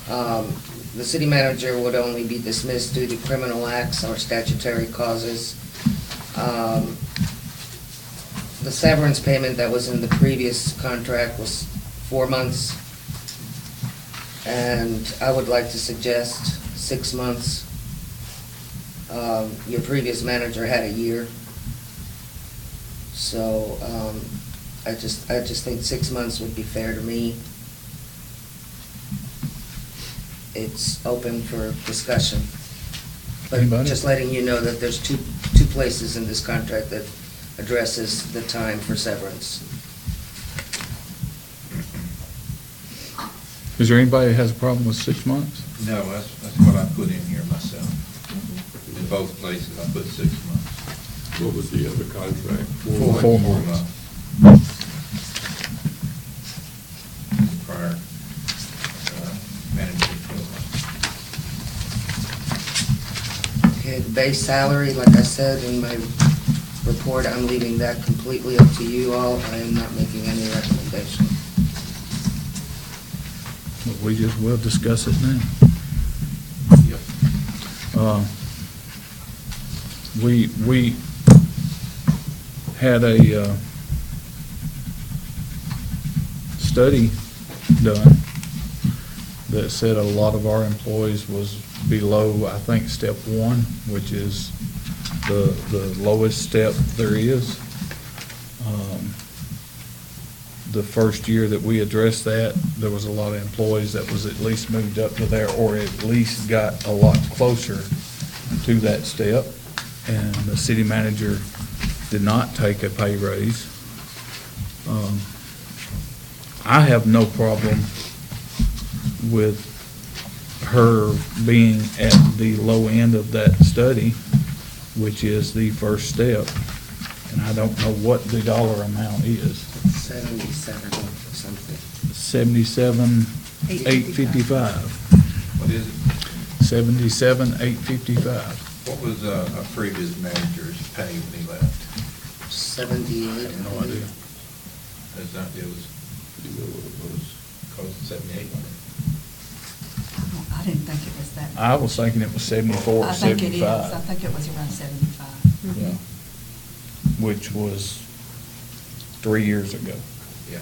the city manager would only be dismissed due to criminal acts or statutory causes. the severance payment that was in the previous contract was 4 months. And I would like to suggest 6 months. Your previous manager had a year. So, I just think 6 months would be fair to me. It's open for discussion. But Anybody? just letting you know that there's two places in this contract that addresses the time for severance. Is there anybody that has a problem with 6 months? No, that's what I put in here myself. In both places, I put 6 months. What was the other contract? 4 months. Prior manager. Okay, the base salary, like I said in my report, I'm leaving that completely up to you all. I am not making any recommendation. But we'll discuss it now. Yep. We had a study done that said a lot of our employees was below, I think, step 1, which is the lowest step there is. The first year that we addressed that, there was a lot of employees that was at least moved up to there, or at least got a lot closer to that step. And the city manager did not take a pay raise. I have no problem with her being at the low end of that study, which is the first step. And I don't know what the dollar amount is. 77 or something. 77,855. What is it? 77,855. What was a previous manager's pay when he left? 78. I have no idea. Is that, it was You know what it was? close to 78? I didn't think it was that. I was thinking it was 74 or I think it is. 75. I think it was around 75. Yeah. Which was 3 years ago. Yeah.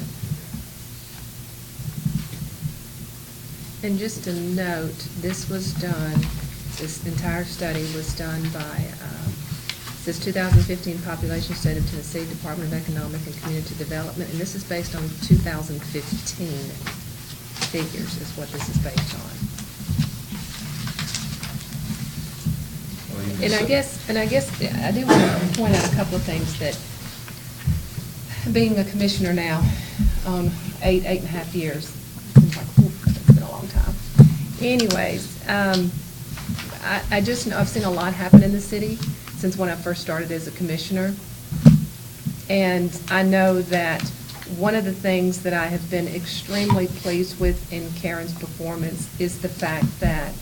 And just a note, this was done, this entire study was done by, this 2015 Population Study of Tennessee, Department of Economic and Community Development, and this is based on 2015 figures is what this is based on. Well, you can And I say- guess I do want to point out a couple of things that, being a commissioner now, 8.5 years, seems like, whew, it's been a long time. Anyways, I just know, I've seen a lot happen in the city since when I first started as a commissioner. And I know that one of the things that I have been extremely pleased with in Karen's performance is the fact that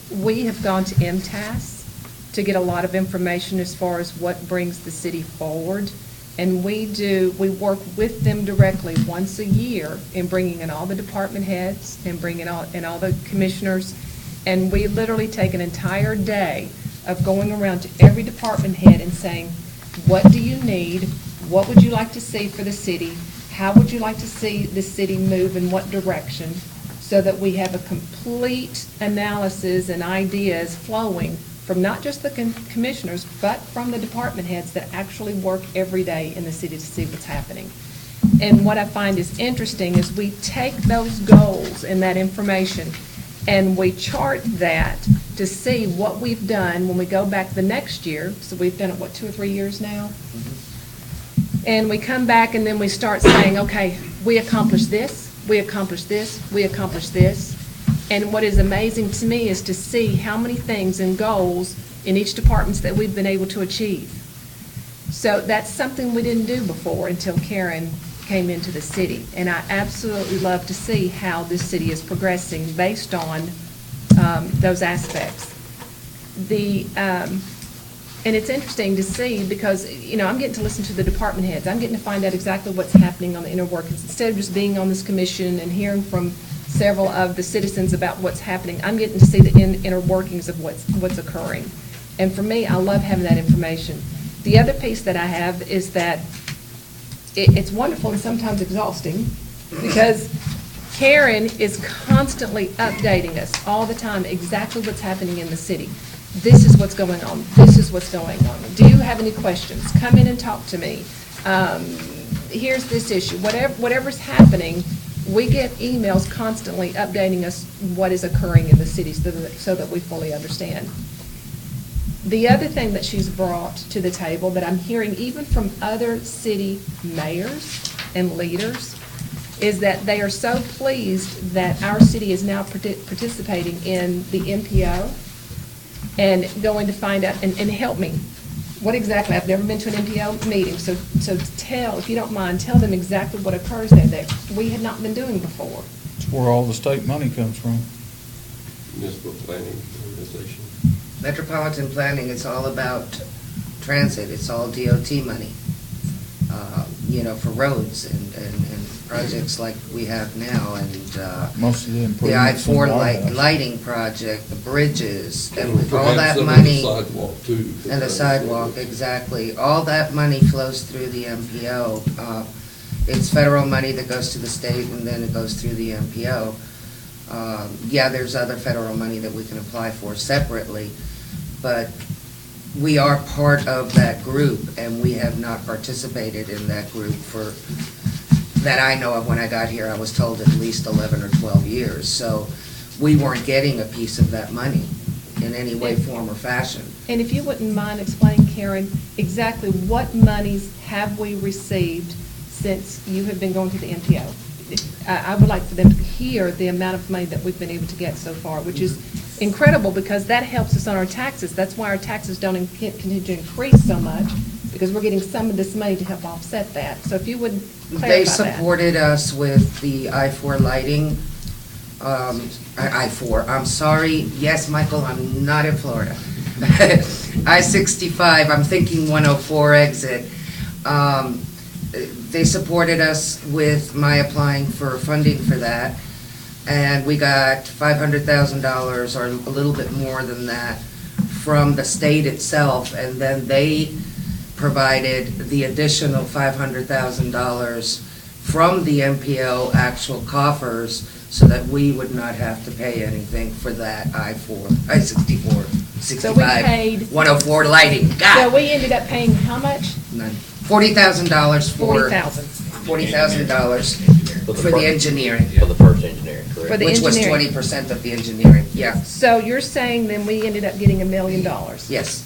we have gone to MTAS to get a lot of information as far as what brings the city forward. And we work with them directly once a year in bringing in all the department heads and bringing in all the commissioners. And we literally take an entire day of going around to every department head and saying, what do you need? What would you like to see for the city? How would you like to see the city move in what direction? So that we have a complete analysis and ideas flowing from not just the commissioners, but from the department heads that actually work every day in the city to see what's happening. And what I find is interesting is we take those goals and that information and we chart that to see what we've done when we go back the next year. So we've done it, what, 2 or 3 years now? And we come back and then we start saying, okay, we accomplished this, we accomplished this, we accomplished this. And what is amazing to me is to see how many things and goals in each department that we've been able to achieve. So that's something we didn't do before until Karen came into the city. And I absolutely love to see how this city is progressing based on those aspects. And it's interesting to see because, you know, I'm getting to listen to the department heads. I'm getting to find out exactly what's happening on the inner workings. Instead of just being on this commission and hearing from several of the citizens about what's happening, I'm getting to see the inner workings of what's occurring. And for me, I love having that information. The other piece that I have is that it's wonderful and sometimes exhausting, because Karen is constantly updating us all the time, exactly what's happening in the city. This is what's going on, this is what's going on. Do you have any questions? Come in and talk to me. Here's this issue, whatever's happening, we get emails constantly updating us what is occurring in the city so that we fully understand. The other thing that she's brought to the table that I'm hearing even from other city mayors and leaders is that they are so pleased that our city is now participating in the MPO and going to find out, and help me, what exactly, I've never been to an MPO meeting, so tell, if you don't mind, tell them exactly what occurs there that we had not been doing before. It's where all the state money comes from. Municipal planning organization. Metropolitan planning is all about transit, it's all DOT money, for roads and projects like we have now, and Most of the the improvements. in I-4 our house. lighting project, the bridges, and all Perhaps that some of the money. sidewalk too. And the sidewalk, exactly. All that money flows through the MPO. It's federal money that goes to the state, and then it goes through the MPO. Yeah, there's other federal money that we can apply for separately, but we are part of that group, and we have not participated in that group for, that I know of. When I got here, I was told at least 11 or 12 years. So we weren't getting a piece of that money in any way, form, or fashion. And if you wouldn't mind explaining, Karen, exactly what monies have we received since you have been going to the MPO? I would like for them to hear the amount of money that we've been able to get so far, which is incredible, because that helps us on our taxes. That's why our taxes don't continue to increase so much, because we're getting some of this money to help offset that. So if you would clarify They that. supported us with the I-4 lighting. I-4, I'm sorry, yes, Michael, I'm not in Florida. I-65, I'm thinking 104 exit. They supported us with my applying for funding for that, and we got $500,000 or a little bit more than that from the state itself, and then they provided the additional $500,000 from the MPO actual coffers so that we would not have to pay anything for that I-64, 65, So we paid- 104 lighting. So God, we ended up paying how much? none. $40,000 for. $40,000. $40,000 For the for the first- engineering, For the first engineering, For correct? the which was engineering. 20% of the engineering, yeah, So you're saying then we ended up getting $1 million? yes,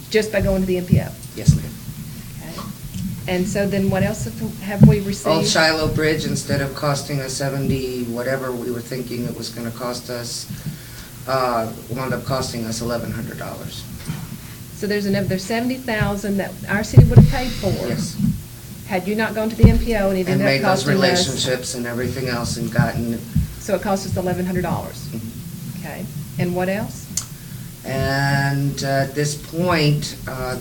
Just by going to the MPO? yes, ma'am. Okay. And so then what else have we received? Old Shiloh Bridge, instead of costing us 70, whatever we were thinking it was gonna cost us, wound up costing us $1,100. So there's another 70,000 that our city would have paid for. Yes. Had you not gone to the MPO and it And ended made up those costing us. relationships and everything else and gotten, So it cost us $1,100. Okay. And what else? and at this point,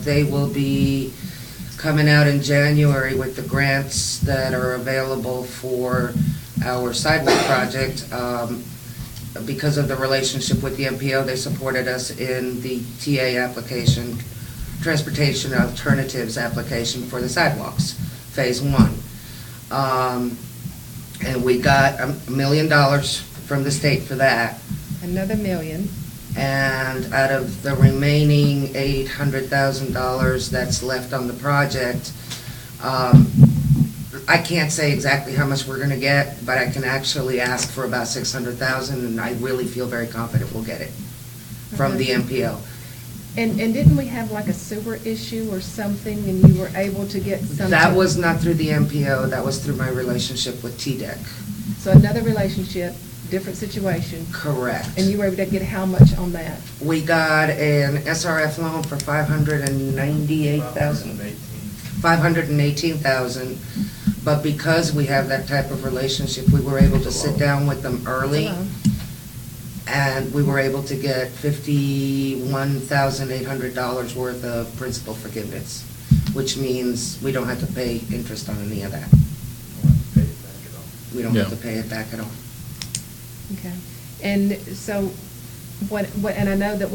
they will be coming out in January with the grants that are available for our sidewalk project. Because of the relationship with the MPO, they supported us in the TA application, Transportation Alternatives application for the sidewalks, Phase 1. And we got $1 million from the state for that. Another $1 million. And out of the remaining $800,000 that's left on the project, I can't say exactly how much we're gonna get, but I can actually ask for about $600,000, and I really feel very confident we'll get it from the MPO. And didn't we have like a sewer issue or something, and you were able to get something? That was not through the MPO, that was through my relationship with TDEC. So another relationship, different situation, Correct. and you were able to get how much on that? We got an SRF loan for $598,000. $518,000, but because we have that type of relationship, we were able to sit down with them early, Hello. and we were able to get $51,800 worth of principal forgiveness, which means we don't have to pay interest on any of that. We don't have to pay it back at all. Okay. And so, and I know that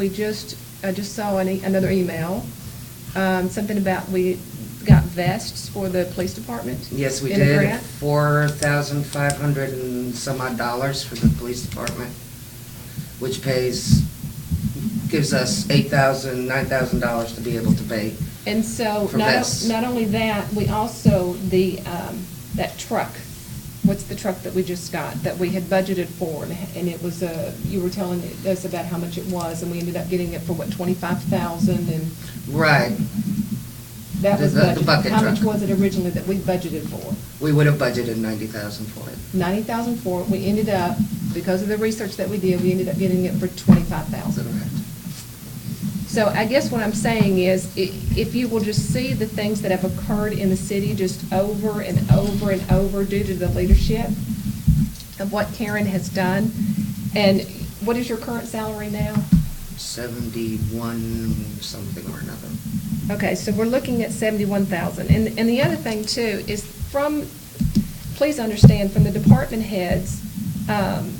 I just saw another email something about we got vests for the police department? Yes, we in a did, grant? $4,500 and some odd dollars for the police department, which gives us $8,000, $9,000 to be able to pay. And so, For not, vests. not only that, we also, that truck, what's the truck that we just got, that we had budgeted for, and it was, you were telling us about how much it was, and we ended up getting it for, what, 25,000, and Right, that was The budgeted. bucket How much truck. was it originally that we budgeted for? we would have budgeted $90,000 for it. 90,000 for it, we ended up, because of the research that we did, we ended up getting it for 25,000. Correct. So I guess what I'm saying is, if you will just see the things that have occurred in the city just over and over and over due to the leadership of what Karen has done, and what is your current salary now? 71 something or another. Okay, so we're looking at 71,000. And the other thing too is please understand, from the department heads, and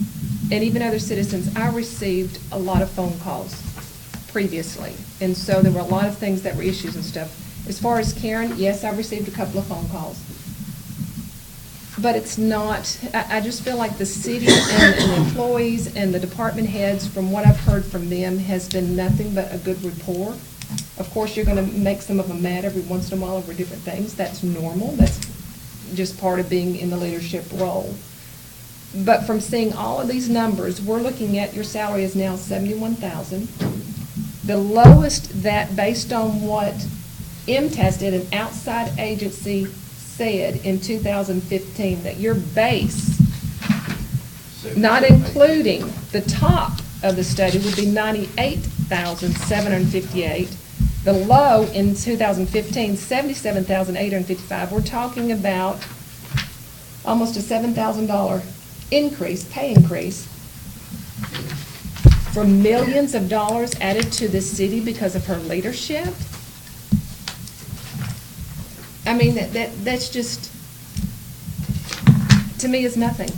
even other citizens, I received a lot of phone calls previously. And so there were a lot of things that were issues and stuff. As far as Karen, yes, I received a couple of phone calls. But it's not, I just feel like the city and the employees and the department heads, from what I've heard from them, has been nothing but a good rapport. Of course, you're gonna make some of them mad every once in a while over different things. That's normal. That's just part of being in the leadership role. But from seeing all of these numbers, we're looking at, your salary is now 71,000. The lowest that, based on what M-Tested, an outside agency, said in 2015, that your base, not including the top of the study, would be 98,758. The low in 2015, 77,855. We're talking about almost a $7,000 increase, pay increase, for millions of dollars added to the city because of her leadership. I mean, that's just, to me, is nothing.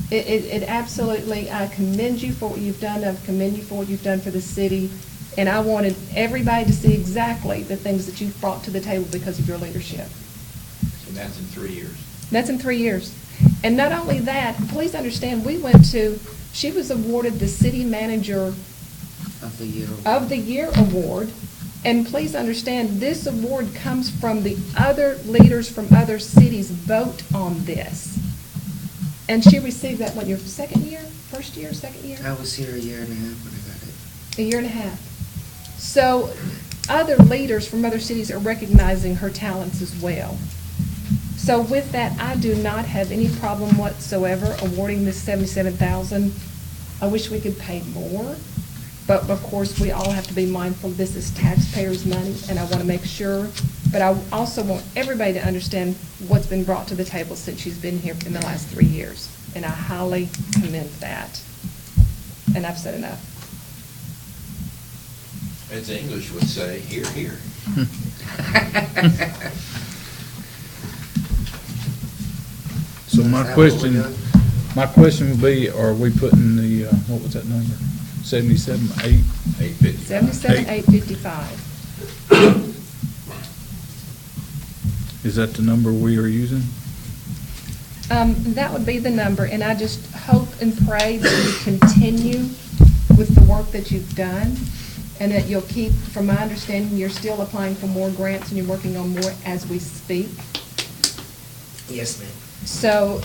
It absolutely, I commend you for what you've done, I commend you for what you've done for the city, and I wanted everybody to see exactly the things that you've brought to the table because of your leadership. And that's in 3 years. That's in 3 years. And not only that, please understand, she was awarded the City Manager Of the year. of the Year award. And please understand, this award comes from the other leaders from other cities vote on this. And she received that, what, your second year, first year, second year? I was here a year and a half when I got it. A year and a half. So other leaders from other cities are recognizing her talents as well. So with that, I do not have any problem whatsoever awarding this 77,000. I wish we could pay more, but of course, we all have to be mindful this is taxpayers' money, and I want to make sure. But I also want everybody to understand what's been brought to the table since she's been here in the last 3 years, and I highly commend that. And I've said enough. As the English would say, hear, hear. So Is my that what we're question would be, are we putting the, what was that number? 77,800? 850. 77,855. Is that the number we are using? That would be the number, and I just hope and pray that you continue with the work that you've done, and that you'll keep, from my understanding, you're still applying for more grants and you're working on more as we speak. Yes, ma'am. So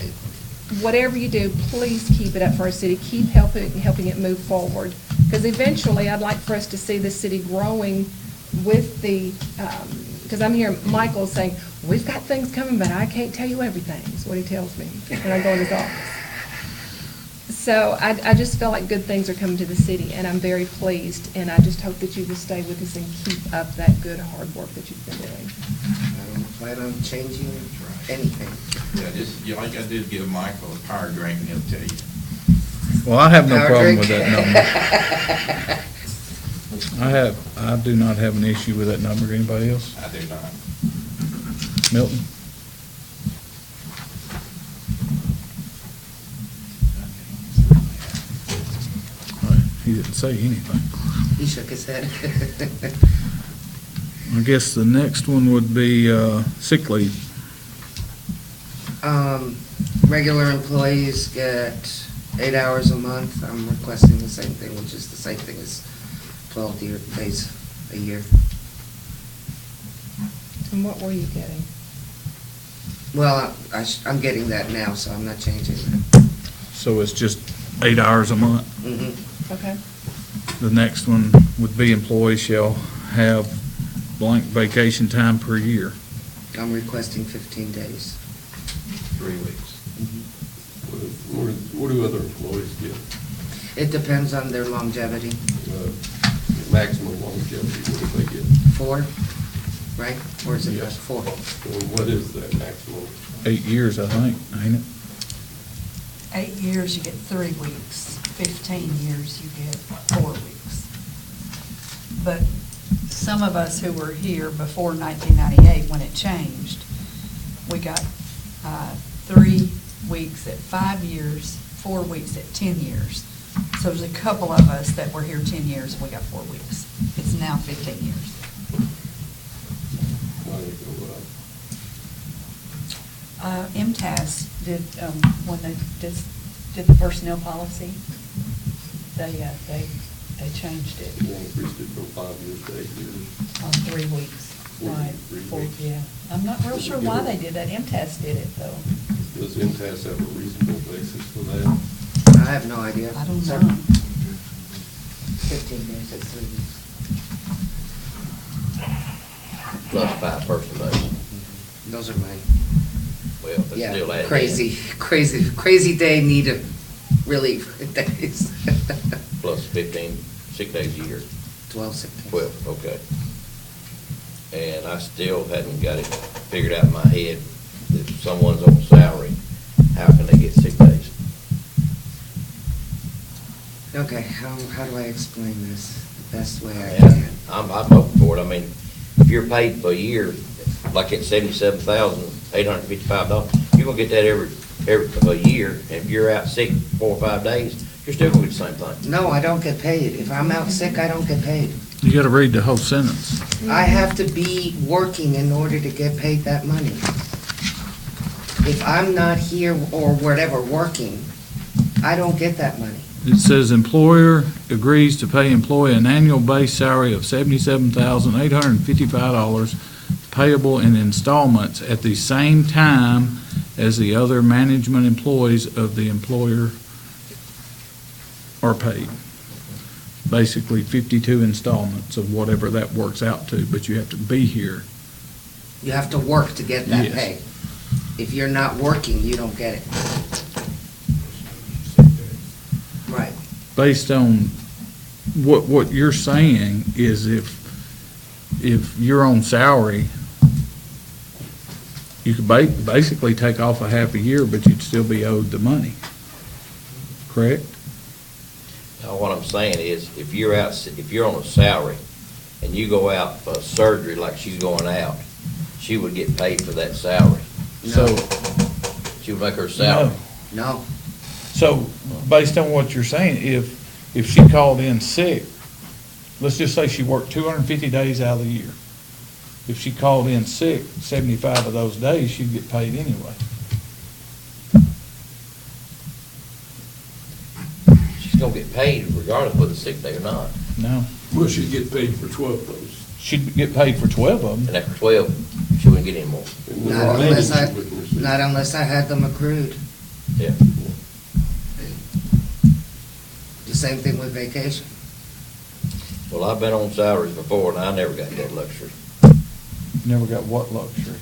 whatever you do, please keep it up for our city. Keep helping it move forward. Because eventually, I'd like for us to see the city growing with the, because I'm hearing Michael saying, we've got things coming, but I can't tell you everything, is what he tells me when I go in his office. So I just feel like good things are coming to the city, and I'm very pleased, and I just hope that you will stay with us and keep up that good, hard work that you've been doing. I don't plan on changing anything. Yeah, all you gotta do is give Michael a power drink and he'll tell you. Well, I have no Power problem drink. with that number. I do not have an issue with that number. Anybody else? I do not. Milton? All right, he didn't say anything. He shook his head. I guess the next one would be sick leave. Regular employees get 8 hours a month. I'm requesting the same thing, which is the same thing as 12 days a year. And what were you getting? Well, I'm getting that now, so I'm not changing that. So it's just 8 hours a month. Mhm. Okay. The next one would be employees shall have blank vacation time per year. I'm requesting 15 days. 3 weeks. What do other employees get? It depends on their longevity. Maximum longevity, what do they get? 4, right? Or is it Yes. 4? And what is that maximum? 8 years, I think, ain't it? 8 years, you get 3 weeks. 15 years, you get 4 weeks. But some of us who were here before 1998, when it changed, we got 3 weeks at 5 years, 4 weeks at 10 years. So there's a couple of us that were here 10 years, we got 4 weeks. It's now 15 years. Why do they go up? MTS did, when they did the personnel policy, they changed it They increased it from 5 years to 8 years. on 3 weeks. Right, 3 4, weeks. yeah. I'm not real sure why they did that. MTS did it, though. Does MTS have a reasonable basis for that? I have no idea. I don't Sir? know. 15 days, that's 3 weeks. Plus 5 person days. Those are mine. Well, that's Yeah, still adding. crazy day need a relief days. Plus 15 sick days a year. 12 sick days. 12, okay. And I still hadn't got it figured out in my head, if someone's on salary, how can they get sick days? Okay, how do I explain this the best way I And can? I'm open for it. I mean, if you're paid for a year, like at $77,855, you're gonna get that every a year. And if you're out sick 4 or 5 days, you're still gonna get the same thing. No, I don't get paid. If I'm out sick, I don't get paid. You gotta read the whole sentence. I have to be working in order to get paid that money. If I'm not here or whatever working, I don't get that money. It says employer agrees to pay employee an annual base salary of $77,855 payable in installments at the same time as the other management employees of the employer are paid. Basically 52 installments of whatever that works out to, but you have to be here. You have to work to get that Yes. pay. If you're not working, you don't get it. Right. Based on what you're saying is if you're on salary, you could basically take off a half a year, but you'd still be owed the money. Correct? Now, what I'm saying is, if you're on a salary and you go out for surgery like she's going out, she would get paid for that salary. So, She would make her salary. No. so based on what you're saying, if she called in sick, let's just say she worked 250 days out of the year. If she called in sick 75 of those days, she'd get paid anyway. She's gonna get paid regardless of whether it's sick day or not. No, Well, she'd get paid for 12 of those. she'd get paid for 12 of And them. after 12, she wouldn't get any more. And the Not remaining unless she wouldn't receive. Not unless I had them accrued. Yeah. The same thing with vacation. Well, I've been on salaries before, and I never got that luxury. Never got what luxury?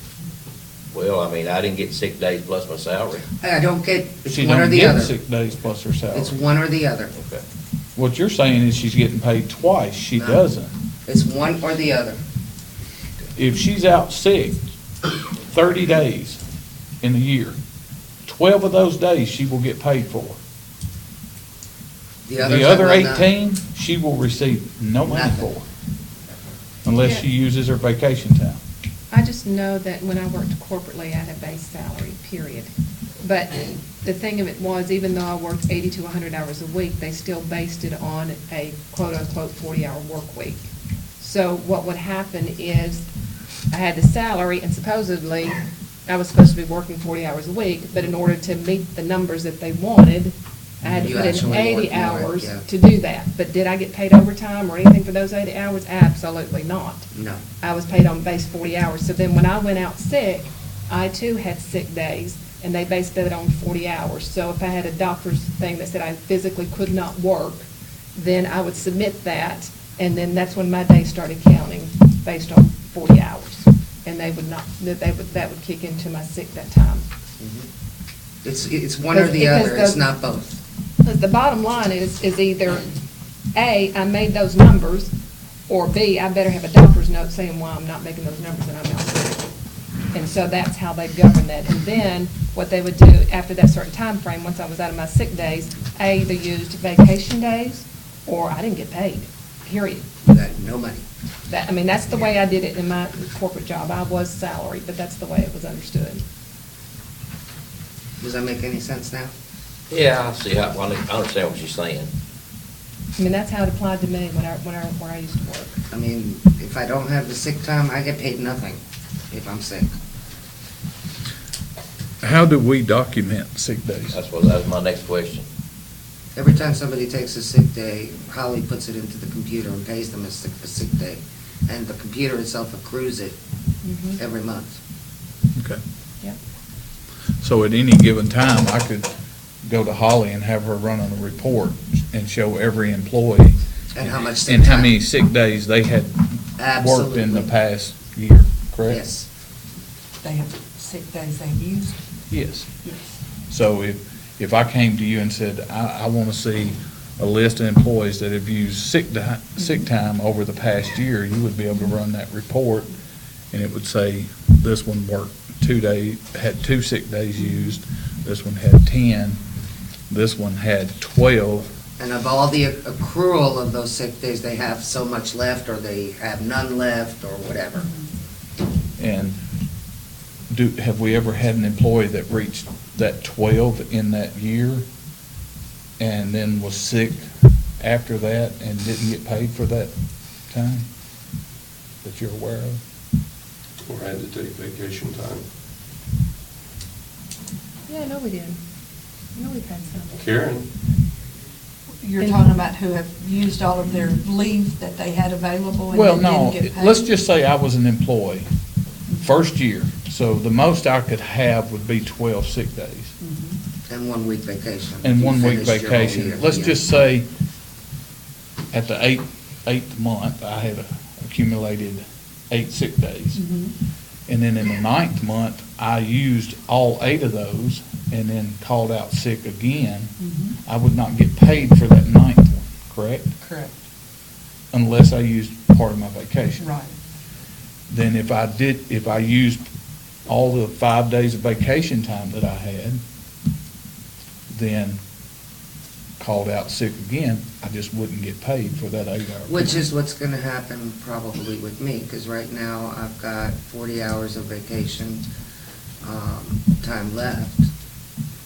Well, I mean, I didn't get sick days plus my salary. I don't get, it's She one or don't the get other. sick days plus her salary. It's one or the other. Okay. What you're saying is she's getting paid twice. She No. doesn't. It's one or the other. If she's out sick 30 days in a year, 12 of those days she will get paid for. The others The I other will not. 18, she will receive no money Nothing. for, unless she uses her vacation time. I just know that when I worked corporately, I had a base salary, period. But the thing of it was, even though I worked 80 to 100 hours a week, they still based it on a quote-unquote 40-hour work week. So what would happen is, I had the salary, and supposedly, I was supposed to be working 40 hours a week, but in order to meet the numbers that they wanted, I had to You put in actually 80 worked more, hours yeah. to do that. But did I get paid overtime or anything for those 80 hours? Absolutely not. No. I was paid on base 40 hours. So then when I went out sick, I too had sick days, and they based it on 40 hours. So if I had a doctor's thing that said I physically could not work, then I would submit that, and then that's when my days started counting based on 40 hours. And they would not, that would kick into my sick that time. It's one or the Because other, it's the- not both. Because the bottom line is either, A, I made those numbers, or B, I better have a doctor's note saying why I'm not making those numbers and I'm out sick. And so that's how they govern that. And then what they would do after that certain time frame, once I was out of my sick days, I either used vacation days or I didn't get paid, period. You got no money. That, I mean, that's the way I did it in my corporate job. I was salaried, but that's the way it was understood. Does that make any sense now? Yeah, I see how, I understand what she's saying. I mean, that's how it applied to me where I used to work. I mean, if I don't have the sick time, I get paid nothing if I'm sick. How do we document sick days? That was my next question. Every time somebody takes a sick day, Holly puts it into the computer and pays them a sick day. And the computer itself accrues it Mhm. every month. Okay. Yep. So at any given time, I could go to Holly and have her run on a report and show every employee And how much sick and how time. many sick days they had worked in the Absolutely. past year, correct? Yes. They have sick days they've used? Yes. Yes. So if I came to you and said, I want to see a list of employees that have used sick time over the past year, you would be able to run that report, and it would say, this one worked 2 days, had 2 sick days used, this one had 10, this one had 12. And of all the accrual of those sick days, they have so much left, or they have none left, or whatever. And have we ever had an employee that reached that 12 in that year and then was sick after that and didn't get paid for that time that you're aware of? Or had to take vacation time. Yeah, I know we did. I know we've had some. Karen, You're talking about who have used all of their leave that they had available and Well, then no, didn't get paid? let's just say I was an employee, first year, so the most I could have would be 12 sick days. Mhm. And 1 week vacation. And You 1 week finished your whole vacation. year, Let's yeah. just say at the eighth month, I had accumulated 8 sick days. Mhm. And then in the 9th month, I used all 8 of those and then called out sick again. Mhm. I would not get paid for that 9th one, correct? Correct, Unless I used part of my vacation. right. Then if I used all the 5 days of vacation time that I had, then called out sick again, I just wouldn't get paid for that 8-hour. Which is what's gonna happen probably with me, because right now I've got 40 hours of vacation time left.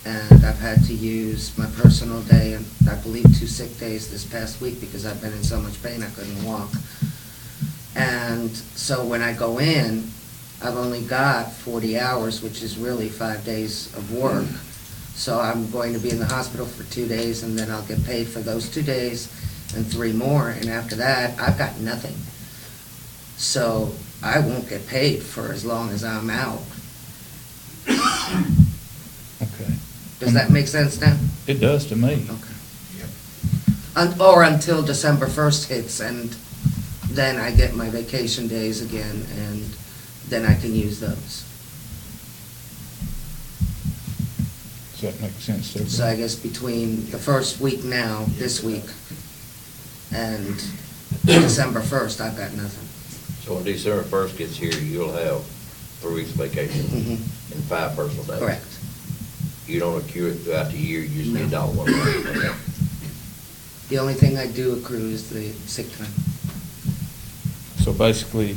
And I've had to use my personal day and I believe 2 sick days this past week because I've been in so much pain I couldn't walk. And so when I go in, I've only got 40 hours, which is really 5 days of work. So I'm going to be in the hospital for 2 days, and then I'll get paid for those 2 days and 3 more, and after that, I've got nothing. So I won't get paid for as long as I'm out. Okay. Does that make sense now? It does to me. Okay. Or until December 1st hits, and then I get my vacation days again, and then I can use those. Does that make sense to everybody? So I guess between the first week now, this week, and December 1st, I've got nothing. So when December 1st gets here, you'll have 3 weeks vacation Mhm. and 5 personal days. Correct. You don't accrue it throughout the year, you just No. get it all in one month. Okay. The only thing I do accrue is the sick time. So basically,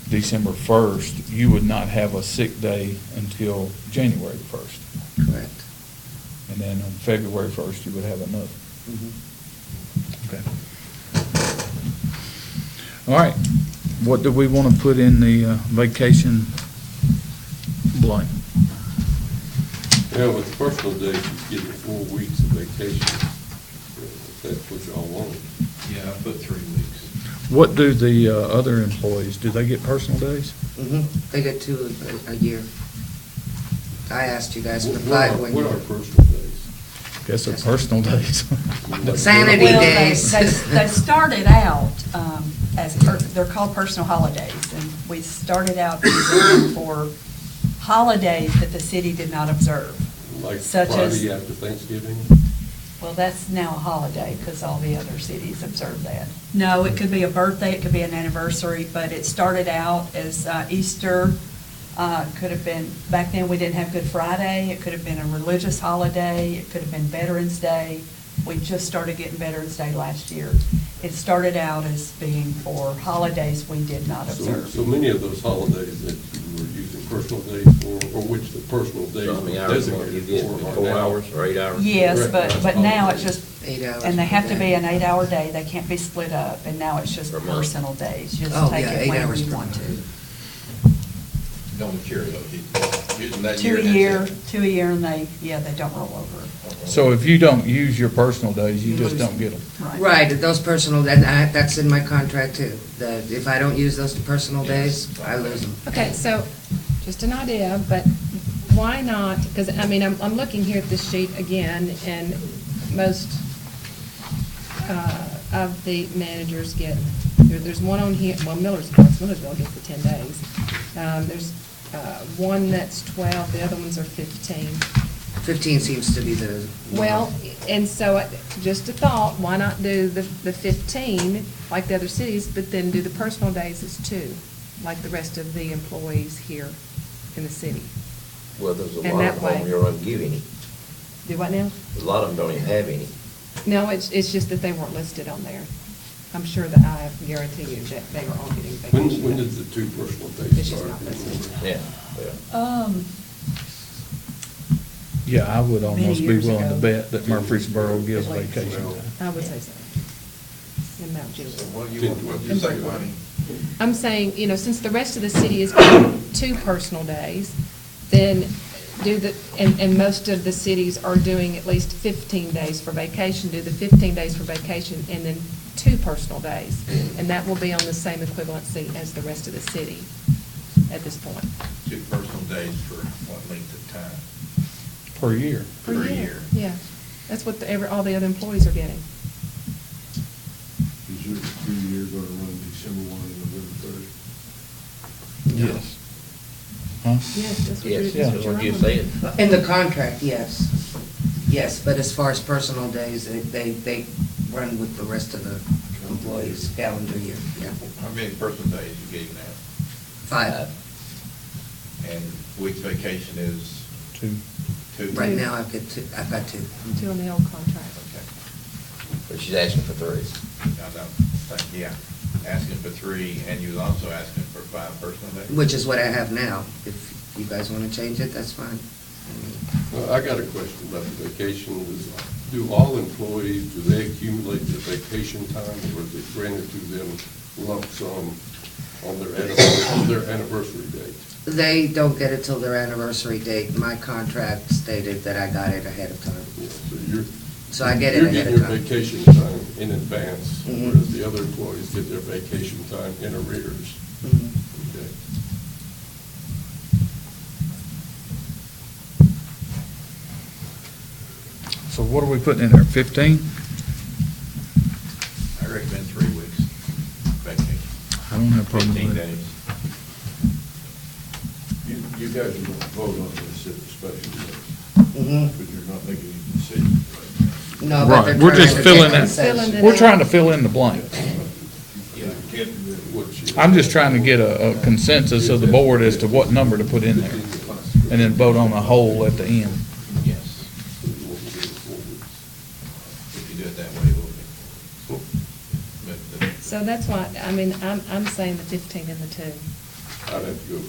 December 1st, you would not have a sick day until January 1st. Correct. And then on February 1st, you would have another. Mhm. Okay. All right, what do we want to put in the vacation blank? Yeah, with personal days, she's getting 4 weeks of vacation. If that's what y'all want. Yeah, I put 3 weeks. What do the other employees, do they get personal days? They get 2 a year. I asked you guys for What 5 are when what you are were. personal days? Guess they're personal days. Sanity Well, days. They started out they're called personal holidays, and we started out using them for holidays that the city did not observe. Like Such as- Friday after Thanksgiving? Well, that's now a holiday, because all the other cities observe that. No, it could be a birthday, it could be an anniversary, but it started out as Easter, could have been, back then, we didn't have Good Friday, it could have been a religious holiday, it could have been Veterans Day. We just started getting Veterans Day last year. It started out as being for holidays we did not So observe. many of those holidays that you were using personal days for, or which the personal days So how were many hours you want to designated give for, you? are 4 now- hours or 8 hours? Yes, but now it's just, 8 hours. and they have to per be day. an 8-hour day, they can't be split up, and now it's just Per month. personal days. Just Oh, take yeah, it 8 whenever hours you per want to. month. Don't mature though, using that 2 year. a that's year, it. 2 a year, and they don't roll over. So if you don't use your personal days, you just don't get them. Right, those personal, and that's in my contract too, that if I don't use those personal days, I lose them. Okay, so, just an idea, but why not, because, I mean, I'm looking here at this sheet again, and most of the managers get, there's one on here, well, Millersville gets the 10 days. There's one that's 12, the other ones are 15. 15 seems to be the. Well, and so, just a thought, why not do the 15, like the other cities, but then do the personal days as 2, like the rest of the employees here in the city? Well, there's a And lot that of them way- you don't give any. Do what now? A lot of them don't even have any. No, it's just that they weren't listed on there. I'm sure that I guarantee you that they were all getting vacation. When did the 2 personal It's days just start? not listed. Yeah, yeah. Yeah, I would almost be years willing to ago. bet that Murfreesboro gives At least. vacation time. I would say so. In Mount Juliet. What do you want, what do you say, Bonnie? I'm saying, since the rest of the city is getting 2 personal days, then do the, and most of the cities are doing at least 15 days for vacation, do the 15 days for vacation and then 2 personal days. And that will be on the same equivalency as the rest of the city at this point. 2 personal days for what length of time? Per year. Per year. Yeah, that's what all the other employees are getting. Is your 3 year going to run December 1 and November 30? Yes. Huh? Yes, that's what Yes, you're. that's what you said. In the contract, yes. Yes, but as far as personal days, they run with the rest of the employees' calendar year, yeah. How many personal days you gave now? 5. And week's vacation is 2. 2? Right now, I've got 2. 2 on the old contract. Okay. But she's asking for 3. Yeah, asking for 3, and you was also asking for 5 personal days? Which is what I have now. If you guys want to change it, that's fine. I got a question about the vacation. Do all employees, do they accumulate their vacation time, or is it granted to them lump sum on their anniversary date? They don't get it till their anniversary date. My contract stated that I got it ahead of time. Yeah, so you're. So I get it ahead of You're time. getting your vacation time in advance, Mhm. whereas the other employees get their vacation time in arrears. Mhm. Okay. So what are we putting in there, 15? I recommend 3 weeks vacation. I don't have a problem 15 with that. days. You guys are going to vote on this at the special meeting, Mhm. but you're not making any decisions right now. No, but Right, they're we're trying just to filling get that, consensus. we're trying to fill in the blanks. I'm just trying to get a consensus of the board as to what number to put in there, and then vote on a whole at the end. Yes. If you do it that way, it will be. But So that's why, I'm saying the 15 and the 2. I'd have to go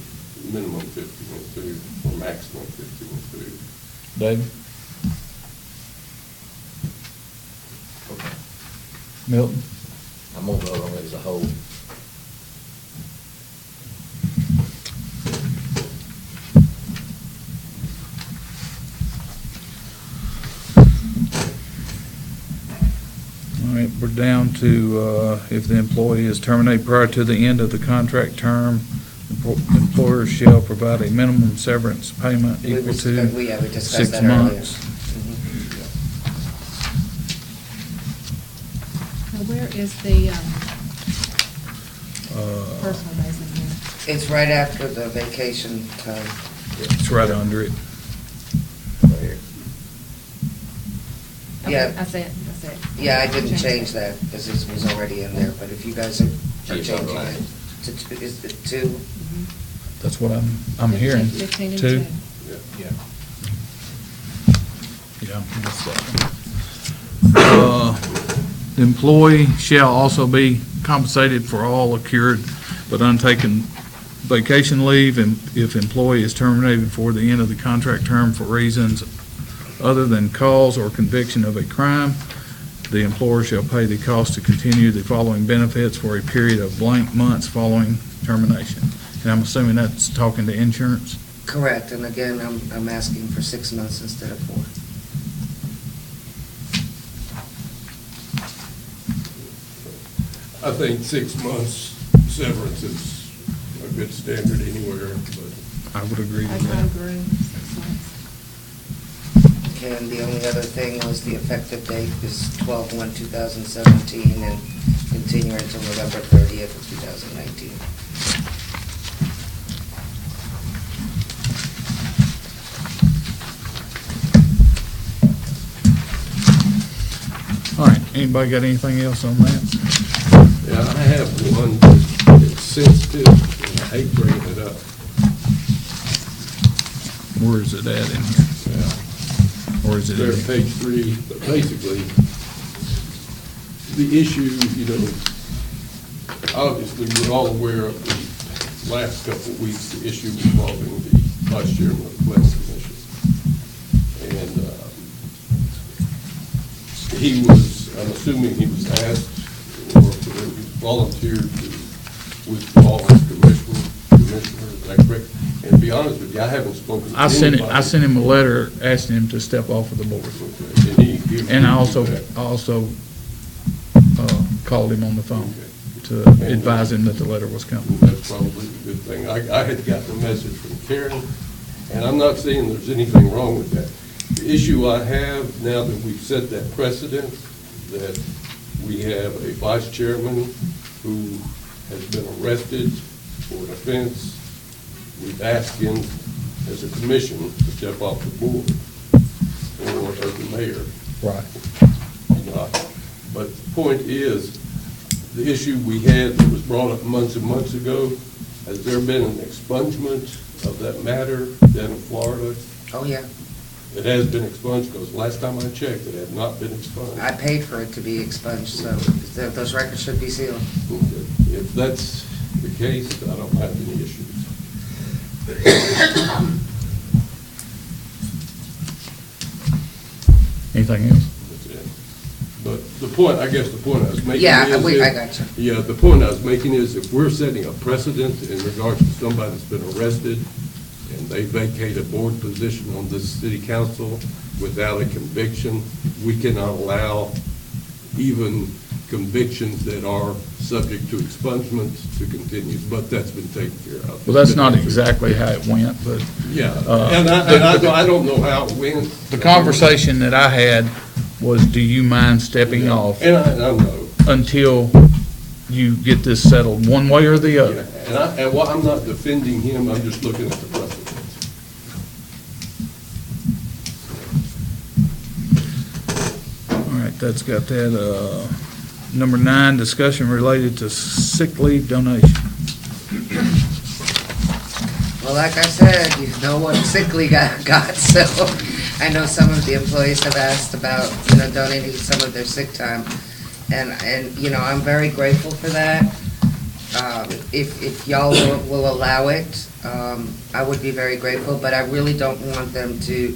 minimum 15 and 2, or maximum 15 and 2. David? Okay. Milton? I'm gonna vote on it as a whole. we're down to, if the employee is terminated prior to the end of the contract term, employer shall provide a minimum severance payment We equal was- to we discussed 6 that earlier. months. Now, where is the Uh, personal days in here? It's right after the vacation time. It's right under it. Okay, Yeah. I see it. Yeah, I didn't Change change that, because it was already in there, but if you guys are She's changing online. it to, is it 2? That's what I'm hearing. 15 and 2? 2. Yeah. Yeah, I missed that one. The employee shall also be compensated for all accrued but untaken vacation leave, and if employee is terminated before the end of the contract term for reasons other than cause or conviction of a crime, the employer shall pay the cost to continue the following benefits for a period of blank months following termination. And I'm assuming that's talking to insurance? Correct, and again, I'm asking for 6 months instead of 4. I think 6 months severance is a good standard anywhere, but I would agree I with that. agree. 6 months. Okay, and the only other thing was the effective date is 12/1/2017 and continue until November 30th of 2019. All right, anybody got anything else on that? yeah, I have one that's sensitive, and I hate bringing it up. Where is it at in here? Yeah. Or is it? There, in- page 3, but basically, the issue, obviously, we're all aware of the last couple of weeks, the issue involving the vice chairman of the planning commission. And he was, I'm assuming he was asked or volunteered to withdraw as commissioner, is that correct? And to be honest with you, I haven't spoken to I anybody. sent him a letter asking him to step off of the board. Okay, and he And I also, that. called him on the phone to advise him that the letter was coming. That's probably a good thing. I had gotten a message from Karen, and I'm not saying there's anything wrong with that. The issue I have, now that we've set that precedent, that we have a vice chairman who has been arrested for an offense, we've asked him as a commission to step off the board, or as the mayor. Right. But the point is, the issue we had that was brought up months and months ago, has there been an expungement of that matter down in Florida? Oh, yeah. It has been expunged, because last time I checked, it had not been expunged. I paid for it to be expunged, so those records should be sealed. Okay. If that's the case, I don't have any issues. Anything else? That's it. But the point, I guess the point I was making is... Yeah, I got you. Yeah, the point I was making is, if we're setting a precedent in regards to somebody that's been arrested, and they vacate a board position on this city council without a conviction, we cannot allow even convictions that are subject to expungement to continue, but that's been taken care of. Well, that's not exactly how it went, but Yeah, Uh, and I don't know how it went. the conversation that I had was, do you mind stepping off And I know. until you get this settled, one way or the Yeah, other? and while I'm not defending him, I'm just looking at the precedent. All right, that's got that. Number 9, discussion related to sick leave donation. Well, like I said, you know what sick leave I got, so I know some of the employees have asked about, donating some of their sick time. And, I'm very grateful for that. If y'all will allow it, I would be very grateful, but I really don't want them to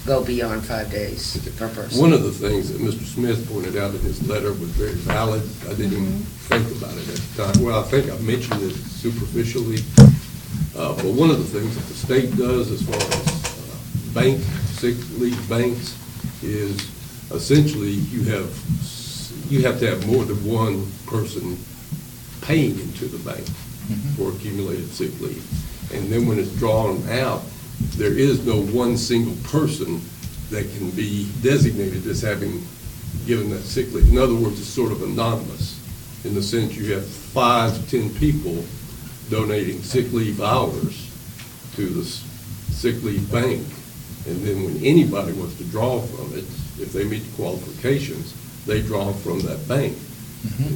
go beyond 5 days per person. One of the things that Mr. Smith pointed out in his letter was very valid. I didn't even think about it at the time. Well, I think I mentioned it superficially. But one of the things that the state does as far as sick leave banks is essentially you have you have to have more than one person paying into the bank for accumulated sick leave. And then when it's drawn out, there is no one single person that can be designated as having given that sick leave. In other words, it's sort of anonymous, in the sense you have 5 to 10 people donating sick leave hours to the sick leave bank. And then when anybody wants to draw from it, if they meet the qualifications, they draw from that bank.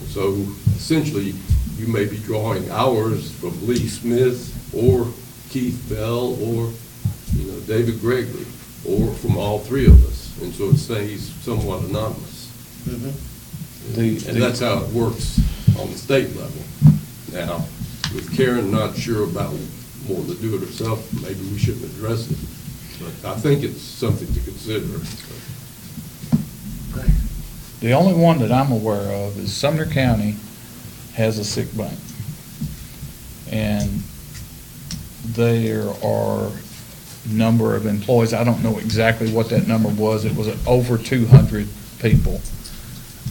So essentially, you may be drawing hours from Lee Smith or Keith Bell or, David Gregory, or from all 3 of us. And so it stays somewhat anonymous. And that's how it works on the state level. Now, with Karen not sure about wanting to do it herself, maybe we shouldn't address it. But I think it's something to consider. The only one that I'm aware of is Sumner County has a sick bank. And there are number of employees, I don't know exactly what that number was, it was over 200 people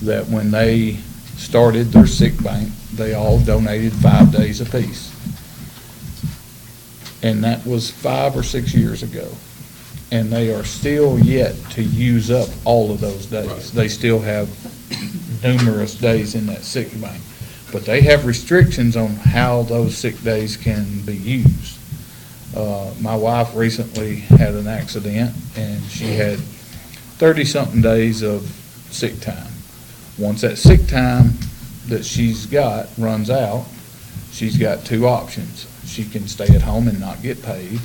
that when they started their sick bank, they all donated 5 days apiece. And that was 5 or 6 years ago. And they are still yet to use up all of those days. Right. They still have numerous days in that sick bank. But they have restrictions on how those sick days can be used. My wife recently had an accident, and she had 30-something days of sick time. Once that sick time that she's got runs out, she's got 2 options. She can stay at home and not get paid,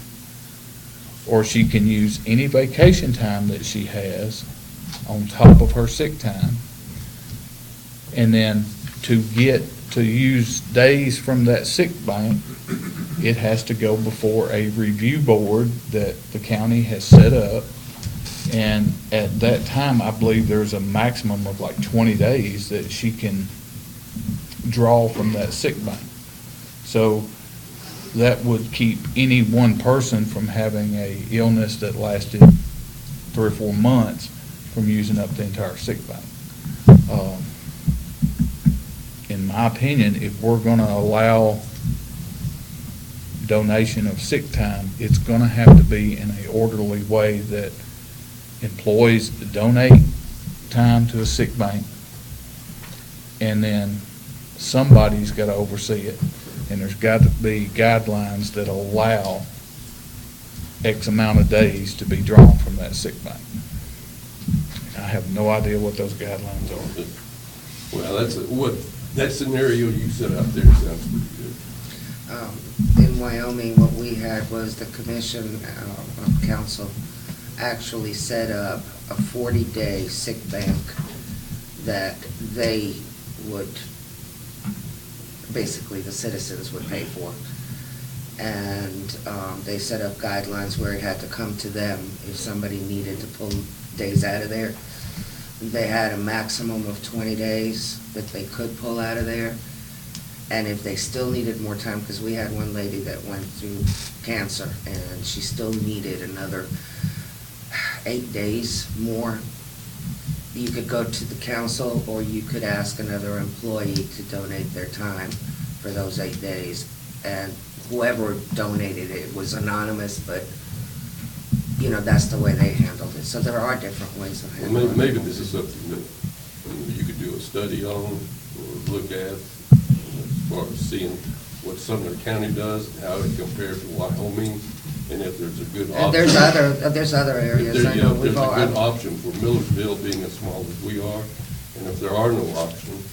or she can use any vacation time that she has on top of her sick time. And then to use days from that sick bank, it has to go before a review board that the county has set up. And at that time, I believe there's a maximum of like 20 days that she can draw from that sick bank. So that would keep any one person from having a illness that lasted 3 or 4 months from using up the entire sick bank. In my opinion, if we're gonna allow donation of sick time, it's gonna have to be in an orderly way that employees donate time to a sick bank, and then somebody's gotta oversee it. And there's got to be guidelines that allow X amount of days to be drawn from that sick bank. I have no idea what those guidelines are. Well, that scenario you set out there sounds pretty good. In Wyoming, what we had was the commission of council actually set up a 40-day sick bank that they would, basically the citizens would pay for. And they set up guidelines where it had to come to them if somebody needed to pull days out of there. They had a maximum of 20 days that they could pull out of there. And if they still needed more time, because we had one lady that went through cancer and she still needed another 8 days more, you could go to the council or you could ask another employee to donate their time for those 8 days. And whoever donated it was anonymous, but, that's the way they handled it. So there are different ways of Well, handling it. maybe this is something that you could do a study on or look at as far as seeing what Sumner County does, and how it compares to Wyoming, and if there's a good option. And there's other areas. If I know there's we've all. a good option for Millersville being as small as we are, and if there are no options,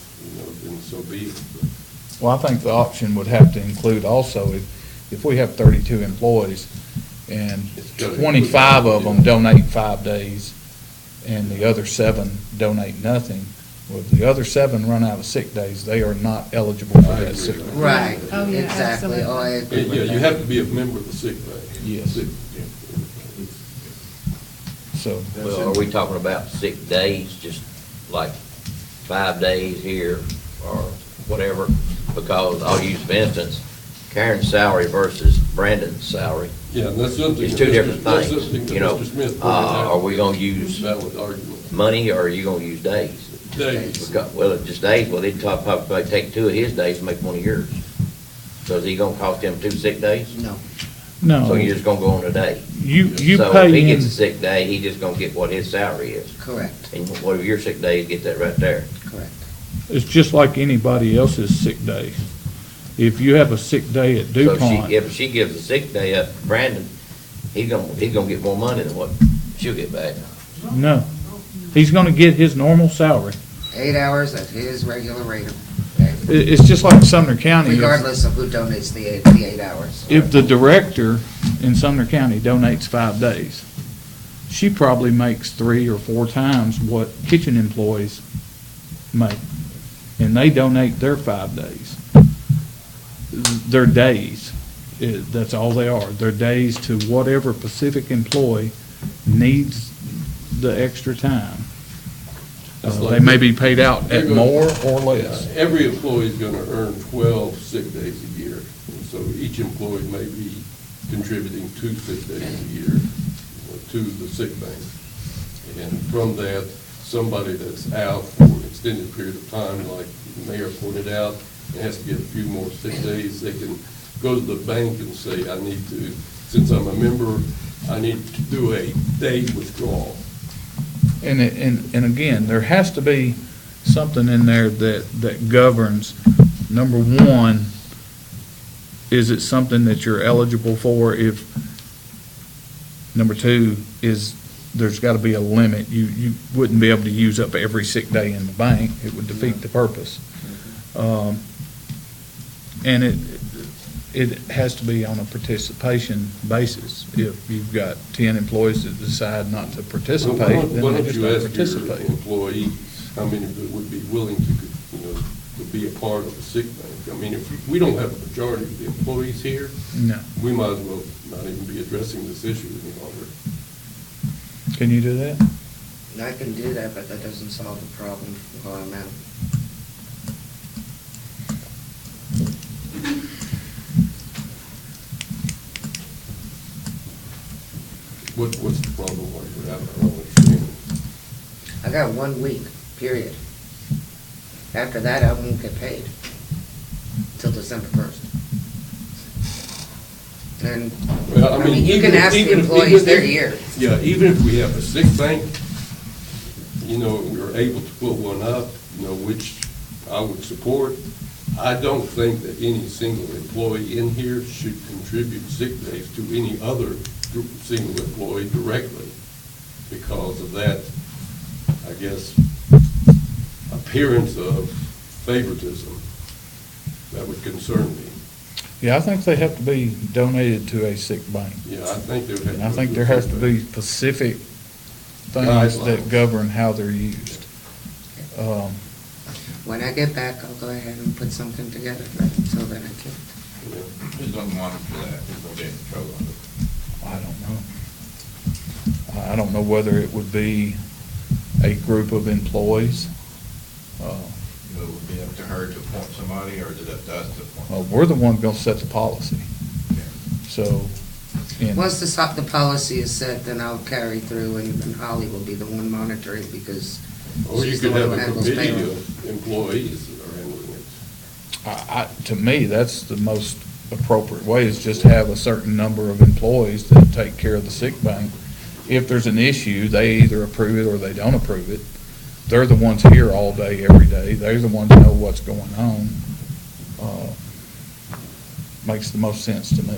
then so be it. Well, I think the option would have to include also, if we have 32 employees and It's gotta 25 of include, them donate 5 days and the other 7 donate nothing, well, if the other 7 run out of sick days, they are not eligible for I that agree. sick leave. Right, Oh, yeah, exactly. Oh, I agree with Yeah, you that. have to be a member of the sick bank. Yes. Sick- So, Well, are we talking about sick days, just like 5 days here or whatever? Because I'll use, for instance, Karen's salary versus Brandon's salary. Yeah, and that's something. It's that two different that's things, something that you know. Mr. Smith pointed out. Are we gonna use Valid argument. money or are you gonna use days? Days. Well, it's just days, well, they'd probably take 2 of his days and make 1 of yours. So is he gonna cost him 2 sick days? No. No. So you're just gonna go on a day? You So if pay he in, gets a sick day, he just gonna get what his salary is. Correct, And whatever your sick days, get that right there. correct. it's just like anybody else's sick days. If you have a sick day at So DuPont, if she gives a sick day up to Brandon, he's gonna get more money than what she'll get back. no, he's gonna get his normal salary. 8 hours at his regular rate of It's just like Sumner County. regardless of who donates the 8 hours. If the director in Sumner County donates 5 days, she probably makes 3 or 4 times what kitchen employees make. And they donate their 5 days. Their days, that's all they are. Their days to whatever Pacific employee needs the extra time. They may be paid out at more or less. Every employee's gonna earn 12 sick days a year. And so each employee may be contributing 2 sick days a year to the sick bank. And from that, somebody that's out for an extended period of time, like the mayor pointed out, and has to get a few more sick days, they can go to the bank and say, I need to, since I'm a member, I need to do a day withdrawal. And again, there has to be something in there that governs, number one, is it something that you're eligible for? If, number two, is there's got to be a limit. You wouldn't be able to use up every sick day in the bank. It would defeat the purpose. And it has to be on a participation basis. If you've got 10 employees that decide not to participate, then Why they don't just you don't ask your participate. employees, how many of them would be willing to, to be a part of a sick bank? I mean, if we don't have a majority of the employees here, No. we might as well not even be addressing this issue any longer. Can you do that? I can do that, but that doesn't solve the problem while I'm out. What's the problem while you're out? I don't understand. I got 1 week, period. After that, I won't get paid till December 1st. And, Well, I mean, you can even- ask the even- employees, even they're if- here. Yeah, even if we have a sick bank, we're able to put one up, which I would support. I don't think that any single employee in here should contribute sick days to any other single employee directly because of that, I guess, appearance of favoritism. That would concern me. Yeah, I think they have to be donated to a sick bank. Yeah, I think there would have to be. And I think there has to be specific things that govern how they're used. When I get back, I'll go ahead and put something together, but until then, I can't. Who's gonna monitor that? Who's gonna be in control of it? I don't know. I don't know whether it would be a group of employees. It would be up to her to appoint somebody, or is it up to us to appoint? We're the ones gonna set the policy, Okay. so. and- Once the policy is set, then I'll carry through, and Holly will be the one monitoring, because Or you she's the could one have who a handles committee payroll. of employees that are handling it. To me, that's the most appropriate way, is just have a certain number of employees that take care of the sick bank. If there's an issue, they either approve it or they don't approve it. They're the ones here all day, every day. They're the ones that know what's going on. Makes the most sense to me.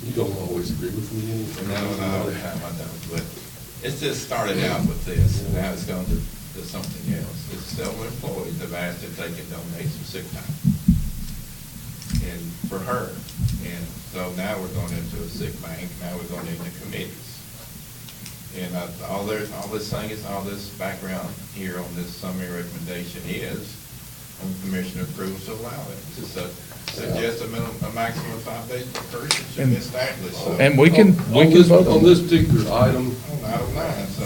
You don't always agree with me. No, I don't, but it's just started out with this, and now it's gone to something else. It's several employees have asked if they can donate some sick time. And for her, and so now we're going into a sick bank, now we're going into committees. And all this background here on this summary recommendation is, on commissioner approves to allow it. Just suggest a maximum of 5 days per person should be established, so. And we can vote On this particular item, I don't know, so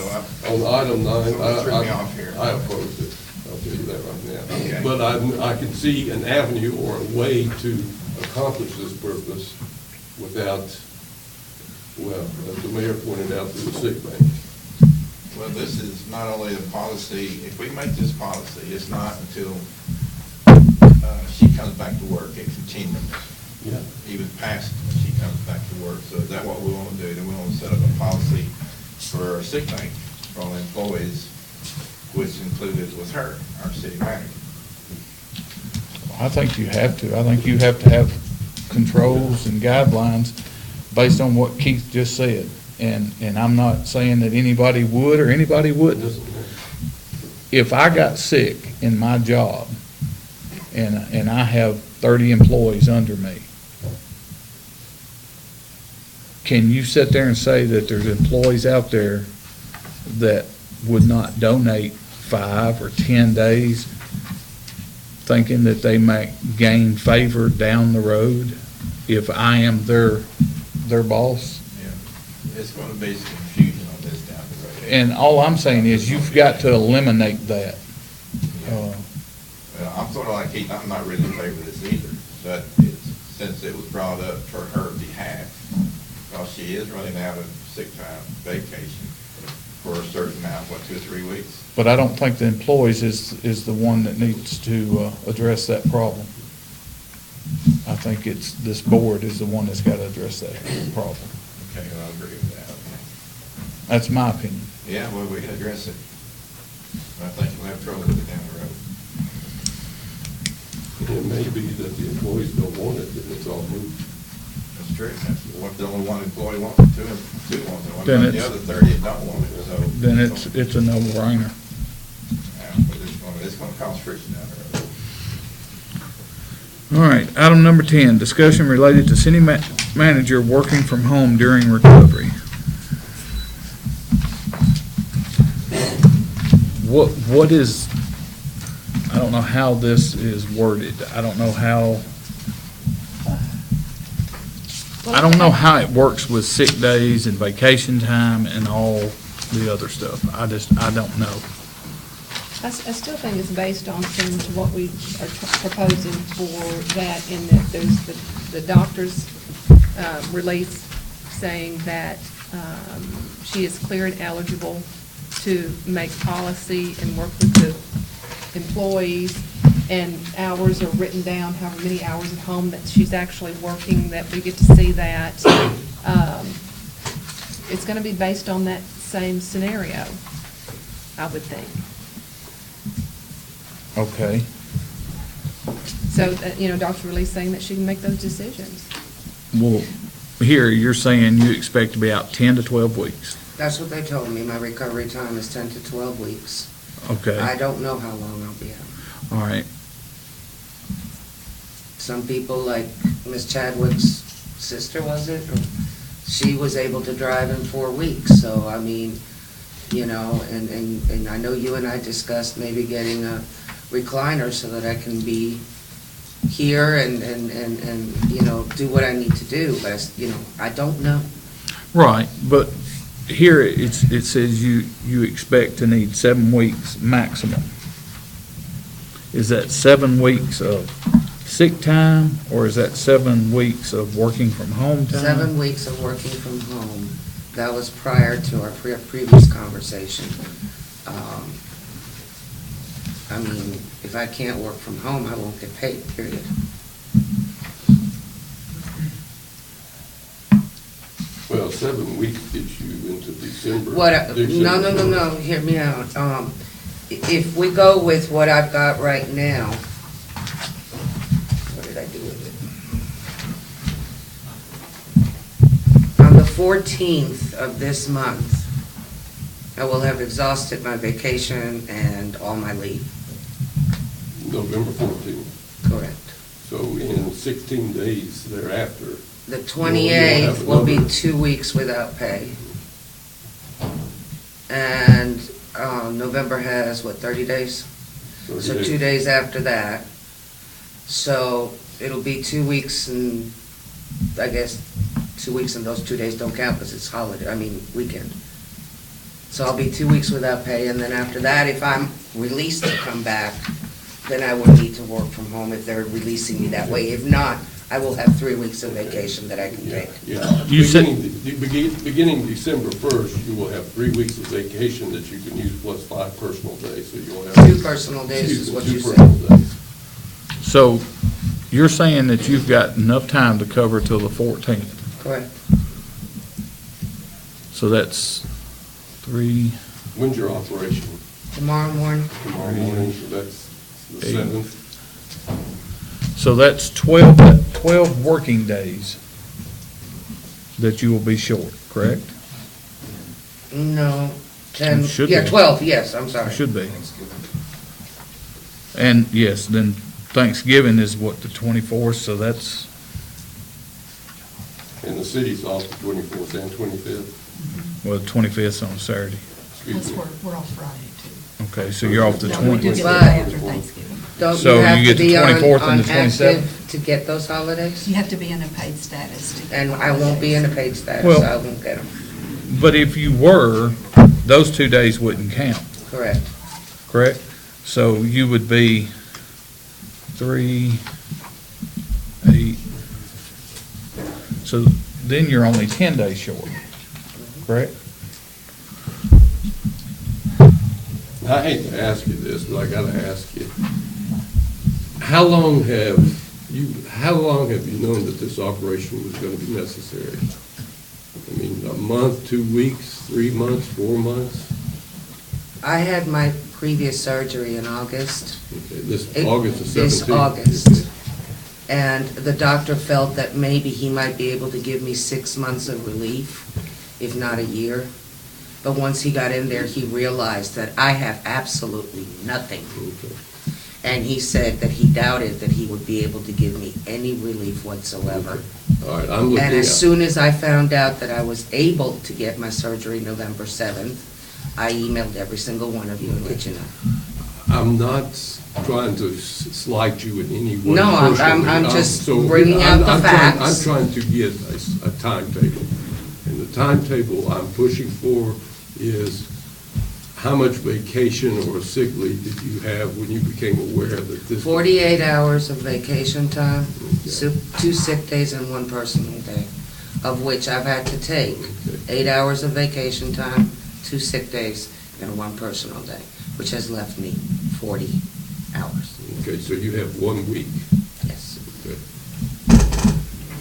on item 9, So what threw me off here? I opposed it. I'll tell you that right now. Okay. But I can see an avenue or a way to accomplish this purpose without, well, as the mayor pointed out, through the sick bank. Well, this is not only a policy, if we make this policy, it's not until she comes back to work, it continues. Yeah. Even past when she comes back to work. So is that what we want to do? Do we want to set up a policy for our sick bank for all employees, which included with her, our city manager? I think you have to. I think you have to have controls and guidelines based on what Keith just said. And I'm not saying that anybody would or anybody wouldn't. If I got sick in my job and I have 30 employees under me, can you sit there and say that there's employees out there that would not donate 5 or 10 days thinking that they might gain favor down the road if I am their boss? Yeah. It's going to be some confusion on this down the road. And all I'm saying is you've got to eliminate that. Well, I'm sort of like Keith, I'm not really in favor of this either, but since it was brought up for her behalf, because she is running out of sick time vacation for a certain amount, 2 or 3 weeks? But I don't think the employees is the one that needs to address that problem. I think it's, this board is the one that's got to address that problem. Okay, well, I agree with that, okay. That's my opinion. Yeah, well, we can address it. But I think we'll have trouble with it down the road. It may be that the employees don't want it, then it's all moved. That's true. That's what the only one employee wants, two wants it. What Then about the it's- other 30 that don't want it? So Then it's a no-brainer. Yeah, but it's going to cause friction down the road. All right, item number 10, discussion related to city manager working from home during recovery. What is, I don't know how this is worded. I don't know how it works with sick days and vacation time and all the other stuff. I don't know. I still think it's based on similar to what we are proposing for that, in that there's the doctor's release saying that she is clear and eligible to make policy and work with the employees, and hours are written down, however many hours at home that she's actually working, that we get to see that. It's going to be based on that same scenario, I would think. Okay. So, Dr. Release saying that she can make those decisions. Well, here, you're saying you expect to be out 10 to 12 weeks. That's what they told me. My recovery time is 10 to 12 weeks. Okay. I don't know how long I'll be out. All right. Some people, like Miss Chadwick's sister, was it? Or she was able to drive in 4 weeks, so, I mean, and I know you and I discussed maybe getting a recliner so that I can be here and do what I need to do, but, I don't know. Right, but here it says you expect to need 7 weeks maximum. Is that 7 weeks of sick time, or is that 7 weeks of working from home time? 7 weeks of working from home. That was prior to our previous conversation. I mean, if I can't work from home, I won't get paid, period. Well, 7 weeks gets you into December. No, hear me out. If we go with what I've got right now, what did I do with it? On the 14th of this month, I will have exhausted my vacation and all my leave. November 14th. Correct. So in 16 days thereafter. The You'll 28th have will be another- 2 weeks without pay. And November has, 30 days? 30 So days. 2 days after that. So it'll be 2 weeks, and I guess 2 weeks, and those 2 days don't count because it's weekend. So I'll be 2 weeks without pay, and then after that, if I'm released to come back, then I would need to work from home if they're releasing me that way. If not, I will have 3 weeks of vacation that I can Yeah, take. yeah. You said- Beginning December 1st, you will have 3 weeks of vacation that you can use plus 5 personal days, so you'll have. 2 personal days is what you Two said. personal days. So you're saying that you've got enough time to cover till the 14th? Correct. So that's 3, When's your operation? Tomorrow morning, Tomorrow morning, so that's the 7th. so that's 12 working days that you will be short, correct? no, 10, It should yeah, be. 12, yes, I'm sorry. Should be. And yes, then Thanksgiving is what, the 24th, so that's, And the city's off the 24th and 25th. well, the 25th 's on Saturday. Plus, we're off Friday, too. Okay, so you're off the No, we do 20th. get But- that after Thanksgiving. Don't So you have you to get the be 24th and on the 27th? active to get those holidays? You have to be in a paid status to get And I won't be in a paid status, Well- so I won't get them. But if you were, those 2 days wouldn't count, Correct. correct? So you would be 3, 8, so then you're only 10 days short, correct? I hate to ask you this, but I gotta ask you. How long have you known that this operation was gonna be necessary? I mean, a month, 2 weeks, 3 months, 4 months? I had my previous surgery in August. Okay, This It- August the 17th? This August. And the doctor felt that maybe he might be able to give me 6 months of relief, if not a year. But once he got in there, he realized that I have absolutely nothing. Okay. And he said that he doubted that he would be able to give me any relief whatsoever. All right, I'm looking And at. as soon as I found out that I was able to get my surgery November 7th, I emailed every single one of you and let you know. I'm not trying to slight you in any way. No, I'm personally. just So, bringing out the I'm facts. trying to get a timetable. And the timetable I'm pushing for is how much vacation or sick leave did you have when you became aware that this? 48 hours of vacation time, Okay. 2 sick days and 1 personal day, of which I've had to take Okay. 8 hours of vacation time, 2 sick days, and 1 personal day, which has left me 40 hours. Okay, so you have 1 week. Yes. Okay.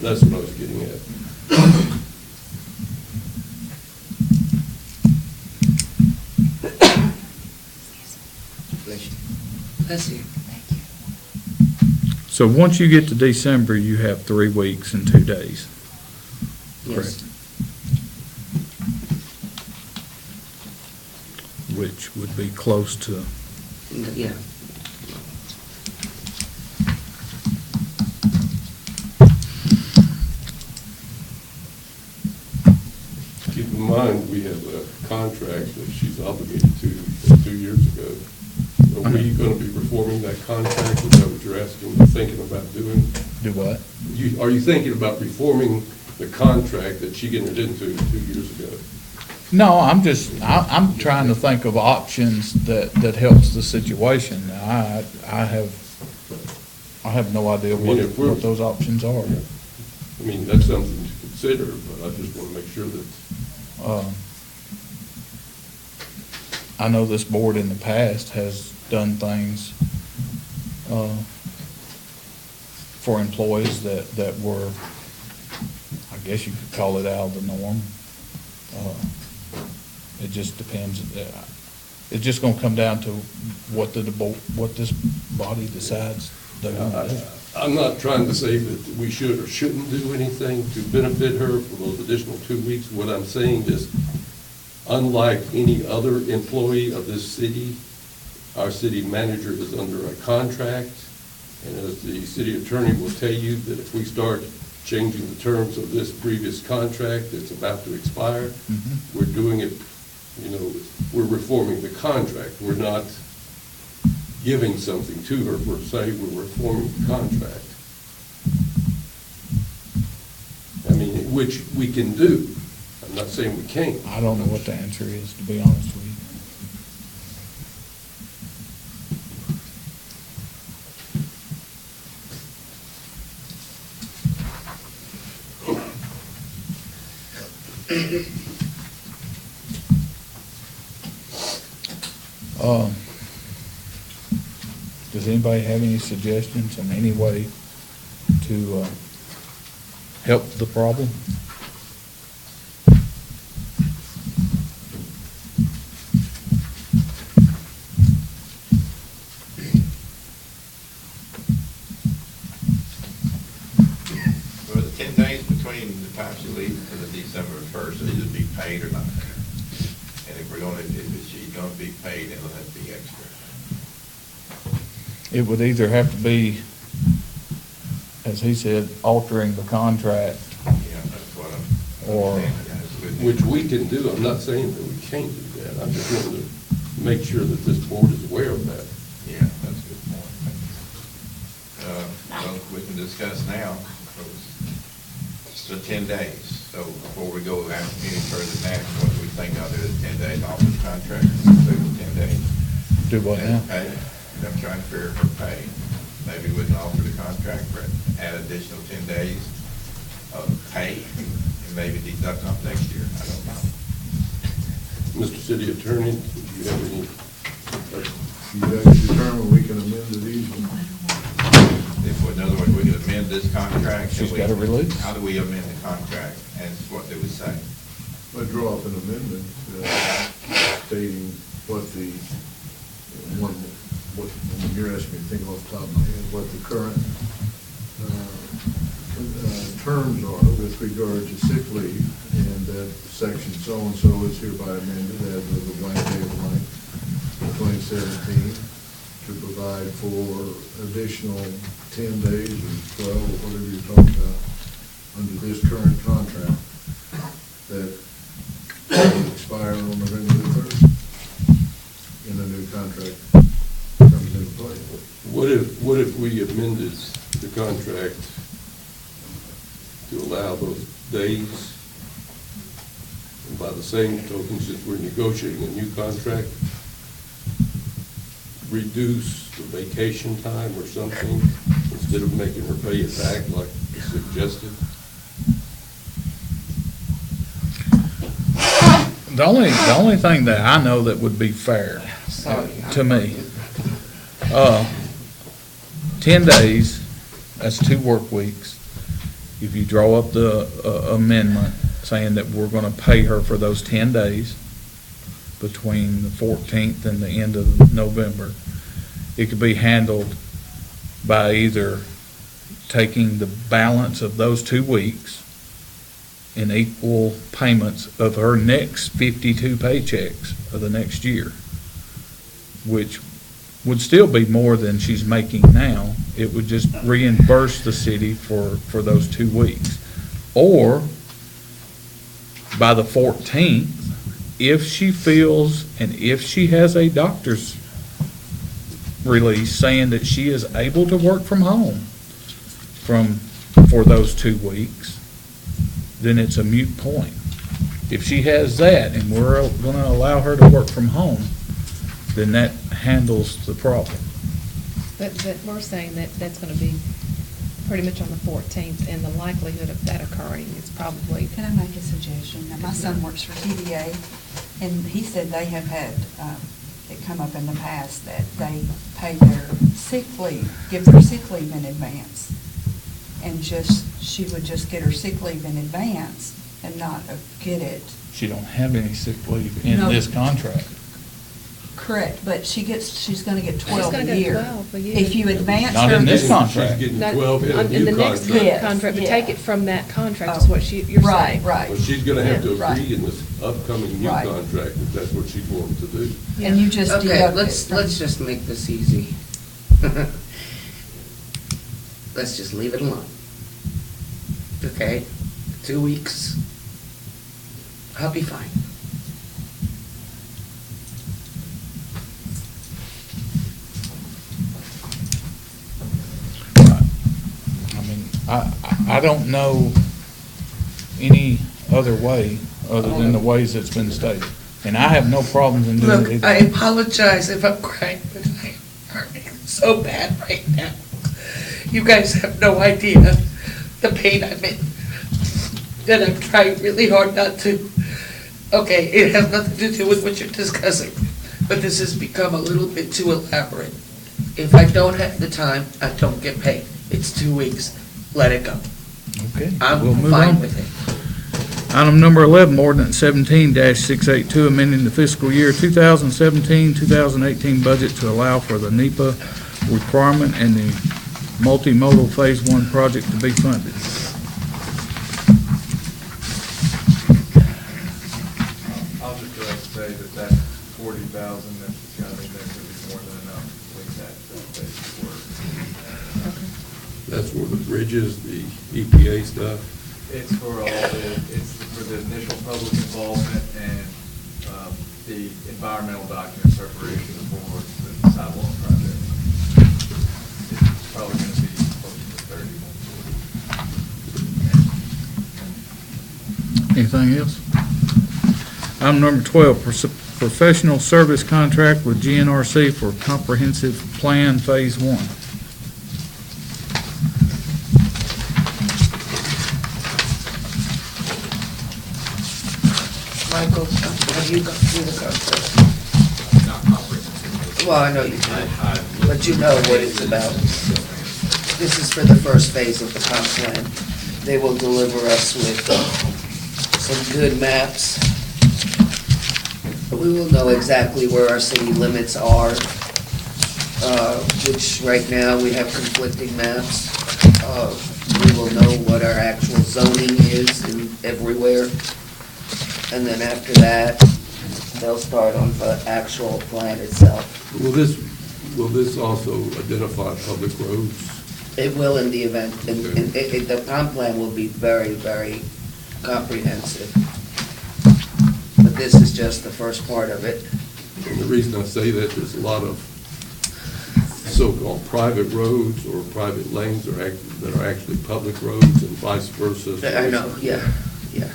That's what I was getting at. Bless you. So once you get to December, you have 3 weeks and 2 days. Yes. Which would be close to, Yeah. Keep in mind, we have a contract that she's obligated to from 2 years ago. Are we going to be reforming that contract? Is that what you're asking, thinking about doing? do what? Are you thinking about reforming the contract that she entered into 2 years ago? No, I'm trying to think of options that helps the situation. I have no idea I mean, if we're- what those options are. I mean, that's something to consider, but I just want to make sure that, I know this board in the past has done things for employees that were, I guess you could call it out of the norm. It just depends. It's just gonna come down to what this body decides they want to do. I'm not trying to say that we should or shouldn't do anything to benefit her for those additional 2 weeks. What I'm saying is, unlike any other employee of this city, our city manager is under a contract, and as the city attorney will tell you, that if we start changing the terms of this previous contract that's about to expire, we're doing it, we're reforming the contract. We're not giving something to her, we're saying we're reforming the contract. I mean, which we can do. I'm not saying we can't. I don't know what the answer is, to be honest with Does anybody have any suggestions on any way to help the problem? Well, the 10 days between the time she leaves and the December 1st, it'll either be paid or not paid. And if she's gonna be paid, it'll have to be extra. It would either have to be, as he said, altering the contract, Yeah, that's what I'm. Or- Which we can do. I'm not saying that we can't do that. I just wanted to make sure that this board is aware of that. Yeah, that's a good point. Well, we can discuss now, the 10 days. So before we go any further than that, what do we think out there, the 10 days off the contract, include the 10 days? do what now? And pay, I'm trying to figure her pay. Maybe we can alter the contract, but add additional 10 days of pay, and maybe deduct off next year, I don't know. Mr. City Attorney, do you have any? You guys determine we can amend it easily. In other words, we can amend this contract. She's got a release. How do we amend the contract, and what do we say? I draw up an amendment stating what the, what, you're asking me to think off the top of my head, what the current terms are with regard to sick leave, and that section so-and-so is hereby amended as of the blank day of blank, 2017, to provide for additional 10 days or 12, or whatever you're talking about, under this current contract, that will expire on November the 3rd, and the new contract comes into play. What if we amended the contract to allow those days? And by the same token, since we're negotiating a new contract, reduce the vacation time or something, instead of making her pay it back like suggested? The only thing that I know that would be fair to me, 10 days, that's 2 work weeks. If you draw up the amendment saying that we're gonna pay her for those 10 days between the 14th and the end of November, it could be handled by either taking the balance of those 2 weeks in equal payments of her next 52 paychecks of the next year, which would still be more than she's making now. It would just reimburse the city for those 2 weeks. Or by the 14th, if she feels and if she has a doctor's release saying that she is able to work from home for those 2 weeks, then it's a moot point. If she has that and we're going to allow her to work from home, then that handles the problem. But we're saying that that's going to be pretty much on the 14th, and the likelihood of that occurring is probably. Can I make a suggestion? Now, my son works for TDA, and he said they have had it come up in the past that they pay their sick leave, give their sick leave in advance. And she would just get her sick leave in advance and not get it. She don't have any sick leave in No. this contract. Correct, but she's gonna get 12 She's gonna a get year. 12 a year. If you advance Not her. in this She's contract. getting Not- 12 in a in the new next contract. Yes, contract, but yeah. take it from that contract is what you're saying. Right. Well, she's gonna have to Right. agree in this upcoming new Right. contract if that's what she's wanting to do. And you just Okay, deduct it let's from- just make this easy. Let's just leave it alone. Okay, 2 weeks. I'll be fine. I mean, I don't know any other way other than the ways it's been stated. And I have no problems in doing it Look, either. I apologize if I'm crying, but I'm hurting so bad right now. You guys have no idea the pain I'm in. And I'm trying really hard not to. Okay, it has nothing to do with what you're discussing, but this has become a little bit too elaborate. If I don't have the time, I don't get paid. It's 2 weeks. Let it go. Okay. I'm we'll move fine on. with it. Item number 11, ordinance 17-682, amending the fiscal year 2017-2018 budget to allow for the NEPA requirement and the multimodal Phase 1 project to be funded. I'll just go ahead and say that 40,000, that's gotta be, there's gonna be more than enough between that basic work. That's where the bridges, the EPA stuff. It's for it's for the initial public involvement and, the environmental document preparation for the sidewalk project. It's probably gonna be close to 30. Anything else? Item number 12, professional service contract with GNRC for comprehensive plan Phase 1. Michael, have you gone through the contract? Not comprehensive. Well, I know you do, but you know what it's about. This is for the first phase of the comp plan. They will deliver us with some good maps. We will know exactly where our city limits are, which right now we have conflicting maps. We will know what our actual zoning is in everywhere. And then after that, they'll start on the actual plan itself. Will this also identify public roads? It will in the event, and the comp plan will be very, very comprehensive. But this is just the first part of it. And the reason I say that, there's a lot of so-called private roads or private lanes that are actually public roads and vice versa. I know, yeah, yeah.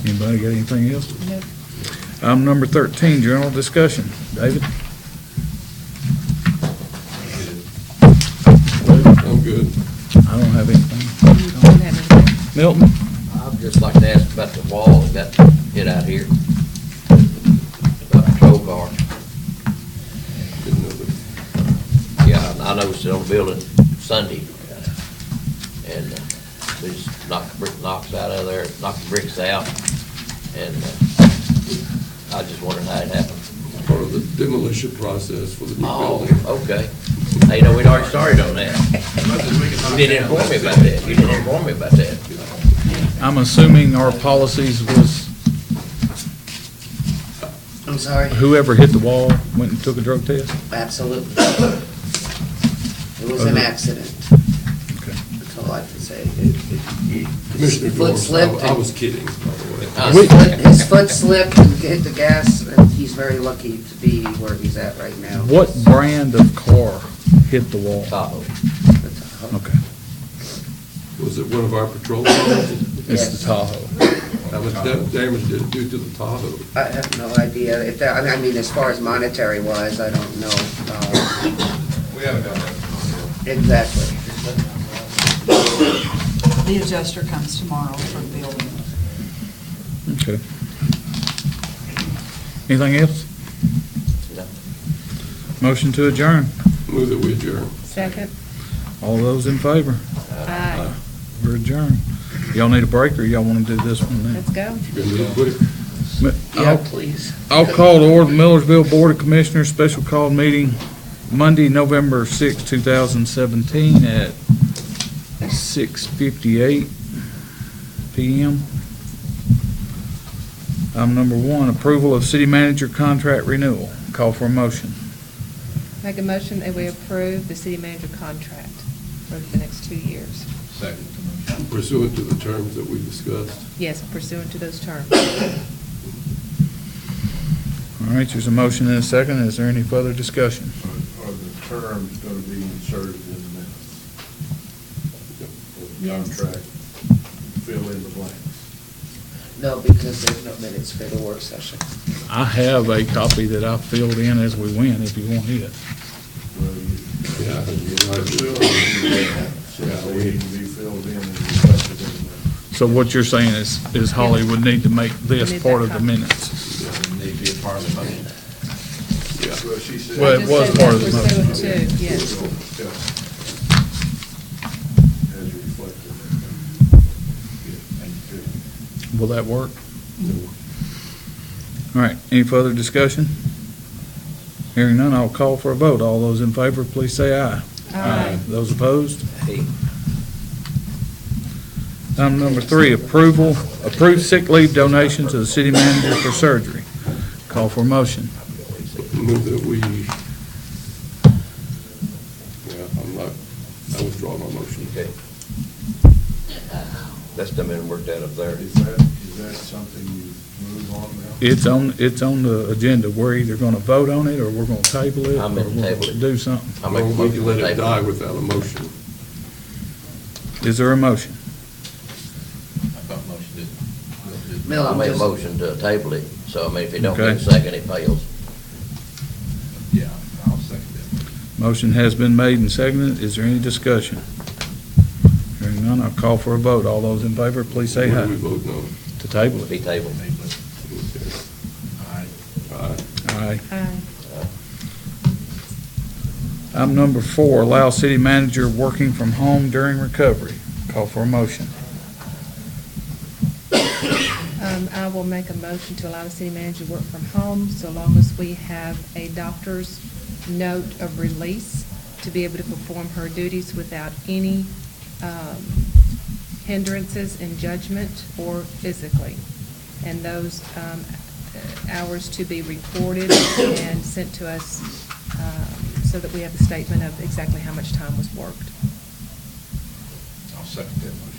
Anybody got anything else? Nope. Item number 13, general discussion. David? I'm good. I don't have anything. You don't have anything? Milton? I'd just like to ask about the wall that got hit out here. About the patrol car. Didn't know that. Yeah, I noticed it on the building Sunday. And they just knocked the knocks out of there, knocked the bricks out. And I just wondered how it happened. Part of the demolition process for the new Oh, building. okay. Hey, we'd already started on that. You didn't inform me about that. You didn't inform me about that. I'm assuming our policies was I'm sorry? whoever hit the wall went and took a drug test? Absolutely. It was an accident. Okay. That's all I can say. Commissioner Foot Dorris, slipped. I was kidding, by the way. His foot slipped and hit the gas, and he's very lucky to be where he's at right now. What brand of car hit the wall? Tahoe. Okay. Was it one of our patrol cars? It's Yes. the Tahoe. How much damage did it do to the Tahoe? I have no idea. If that, I mean, as far as monetary wise, I don't know. We haven't done that. Exactly. The adjuster comes tomorrow for the building. Okay. Anything else? No. Motion to adjourn. Move that we adjourn. Second? All those in favor? Aye. We're adjourned. Y'all need a break, or y'all want to do this one now? Let's go. You gonna do it quick? Yeah, please. I'll call to order the Millersville Board of Commissioners special call meeting Monday, November 6, 2017 at 6:58 PM. Item number 1, approval of city manager contract renewal. Call for a motion. Make a motion that we approve the city manager contract for the next 2 years. Second. Pursuant to the terms that we discussed. Yes, pursuant to those terms. All right, there's a motion and a second. Is there any further discussion? Are the terms going to be inserted in the minutes? Of the Yes. contract, fill in the blanks. No, because there's no minutes for the work session. I have a copy that I filled in as we went, if you want it. Well, Yeah, I think you're right. they need to be filled in and requested in the So what you're saying is Holly would need to make this Need part that of the copy. minutes. It needs to be a part of the motion. Well, she said. Well, it Just was said part of the that's motion. pursuant to, yes. As reflected. Thank you. Will that work? All right, any further discussion? Hearing none, I'll call for a vote. All those in favor, please say aye. Aye. Those opposed? Hey, Item number 3, approve sick leave donation to the city manager for surgery. Call for a motion. Move that we, I withdraw my motion. okay. That's done been worked out up there. Is that something you move on now? It's on the agenda. We're either gonna vote on it, or we're gonna table it, or I'm we're gonna table gonna it. do something. I make a We motion can to let it table. die without a motion. Is there a motion? I thought motion did. Mel, I I'm made a just- motion to table it, so I mean, if it don't get a Okay. second, it fails. Yeah, I'll second that. Motion has been made and seconded. Is there any discussion? Hearing none, I'll call for a vote. All those in favor, please say What are we aye. voting on? To table Be it. tabled. Okay. Aye. Aye. Aye. Aye. Item number 4, allow city manager working from home during recovery. Call for a motion. I will make a motion to allow the city manager to work from home so long as we have a doctor's note of release to be able to perform her duties without any hindrances in judgment or physically. And those hours to be recorded and sent to us so that we have a statement of exactly how much time was worked. I'll second that motion.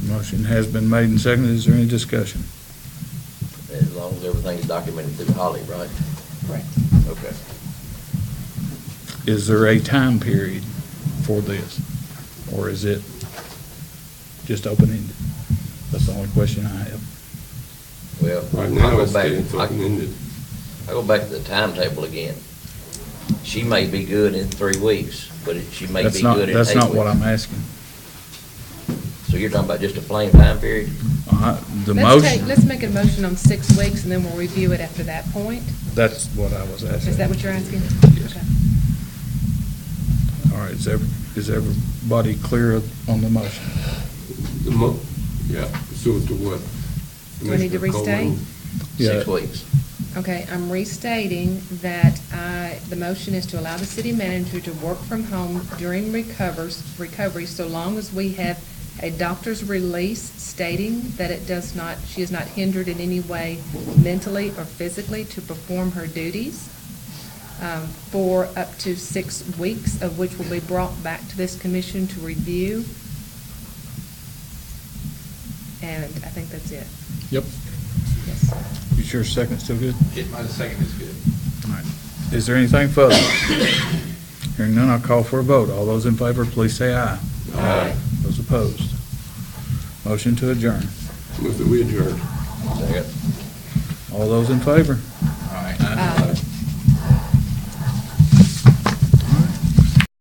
Motion has been made and seconded. Is there any discussion? As long as everything's documented through Holly, right? Correct. Okay. Is there a time period for this? Or is it just open-ended? That's the only question I have. Well, Right I now, go it's back, it's open-ended. I go back to the timetable again. She may be good in 3 weeks, but she may That's be not, good in 8 weeks. that's not what I'm asking. So you're talking about just a plain time period? The Let's motion, make a motion on 6 weeks, and then we'll review it after that point. that's what I was asking. Is that what you're asking? Yes. Okay. All right, is everybody clear on the motion? Yeah, pursuant to what? Do I need to Commissioner restate? Coleman? 6 Yeah. weeks. Okay, I'm restating that the motion is to allow the city manager to work from home during recovery so long as we have a doctor's release stating that she is not hindered in any way mentally or physically to perform her duties for up to 6 weeks, of which will be brought back to this commission to review. And I think that's it. Yep. Yes. You sure second's still good? My second is good. All right. Is there anything further? Hearing none, I'll call for a vote. All those in favor, please say aye. Aye. Those opposed? Motion to adjourn. Move that we adjourn. Second. All those in favor?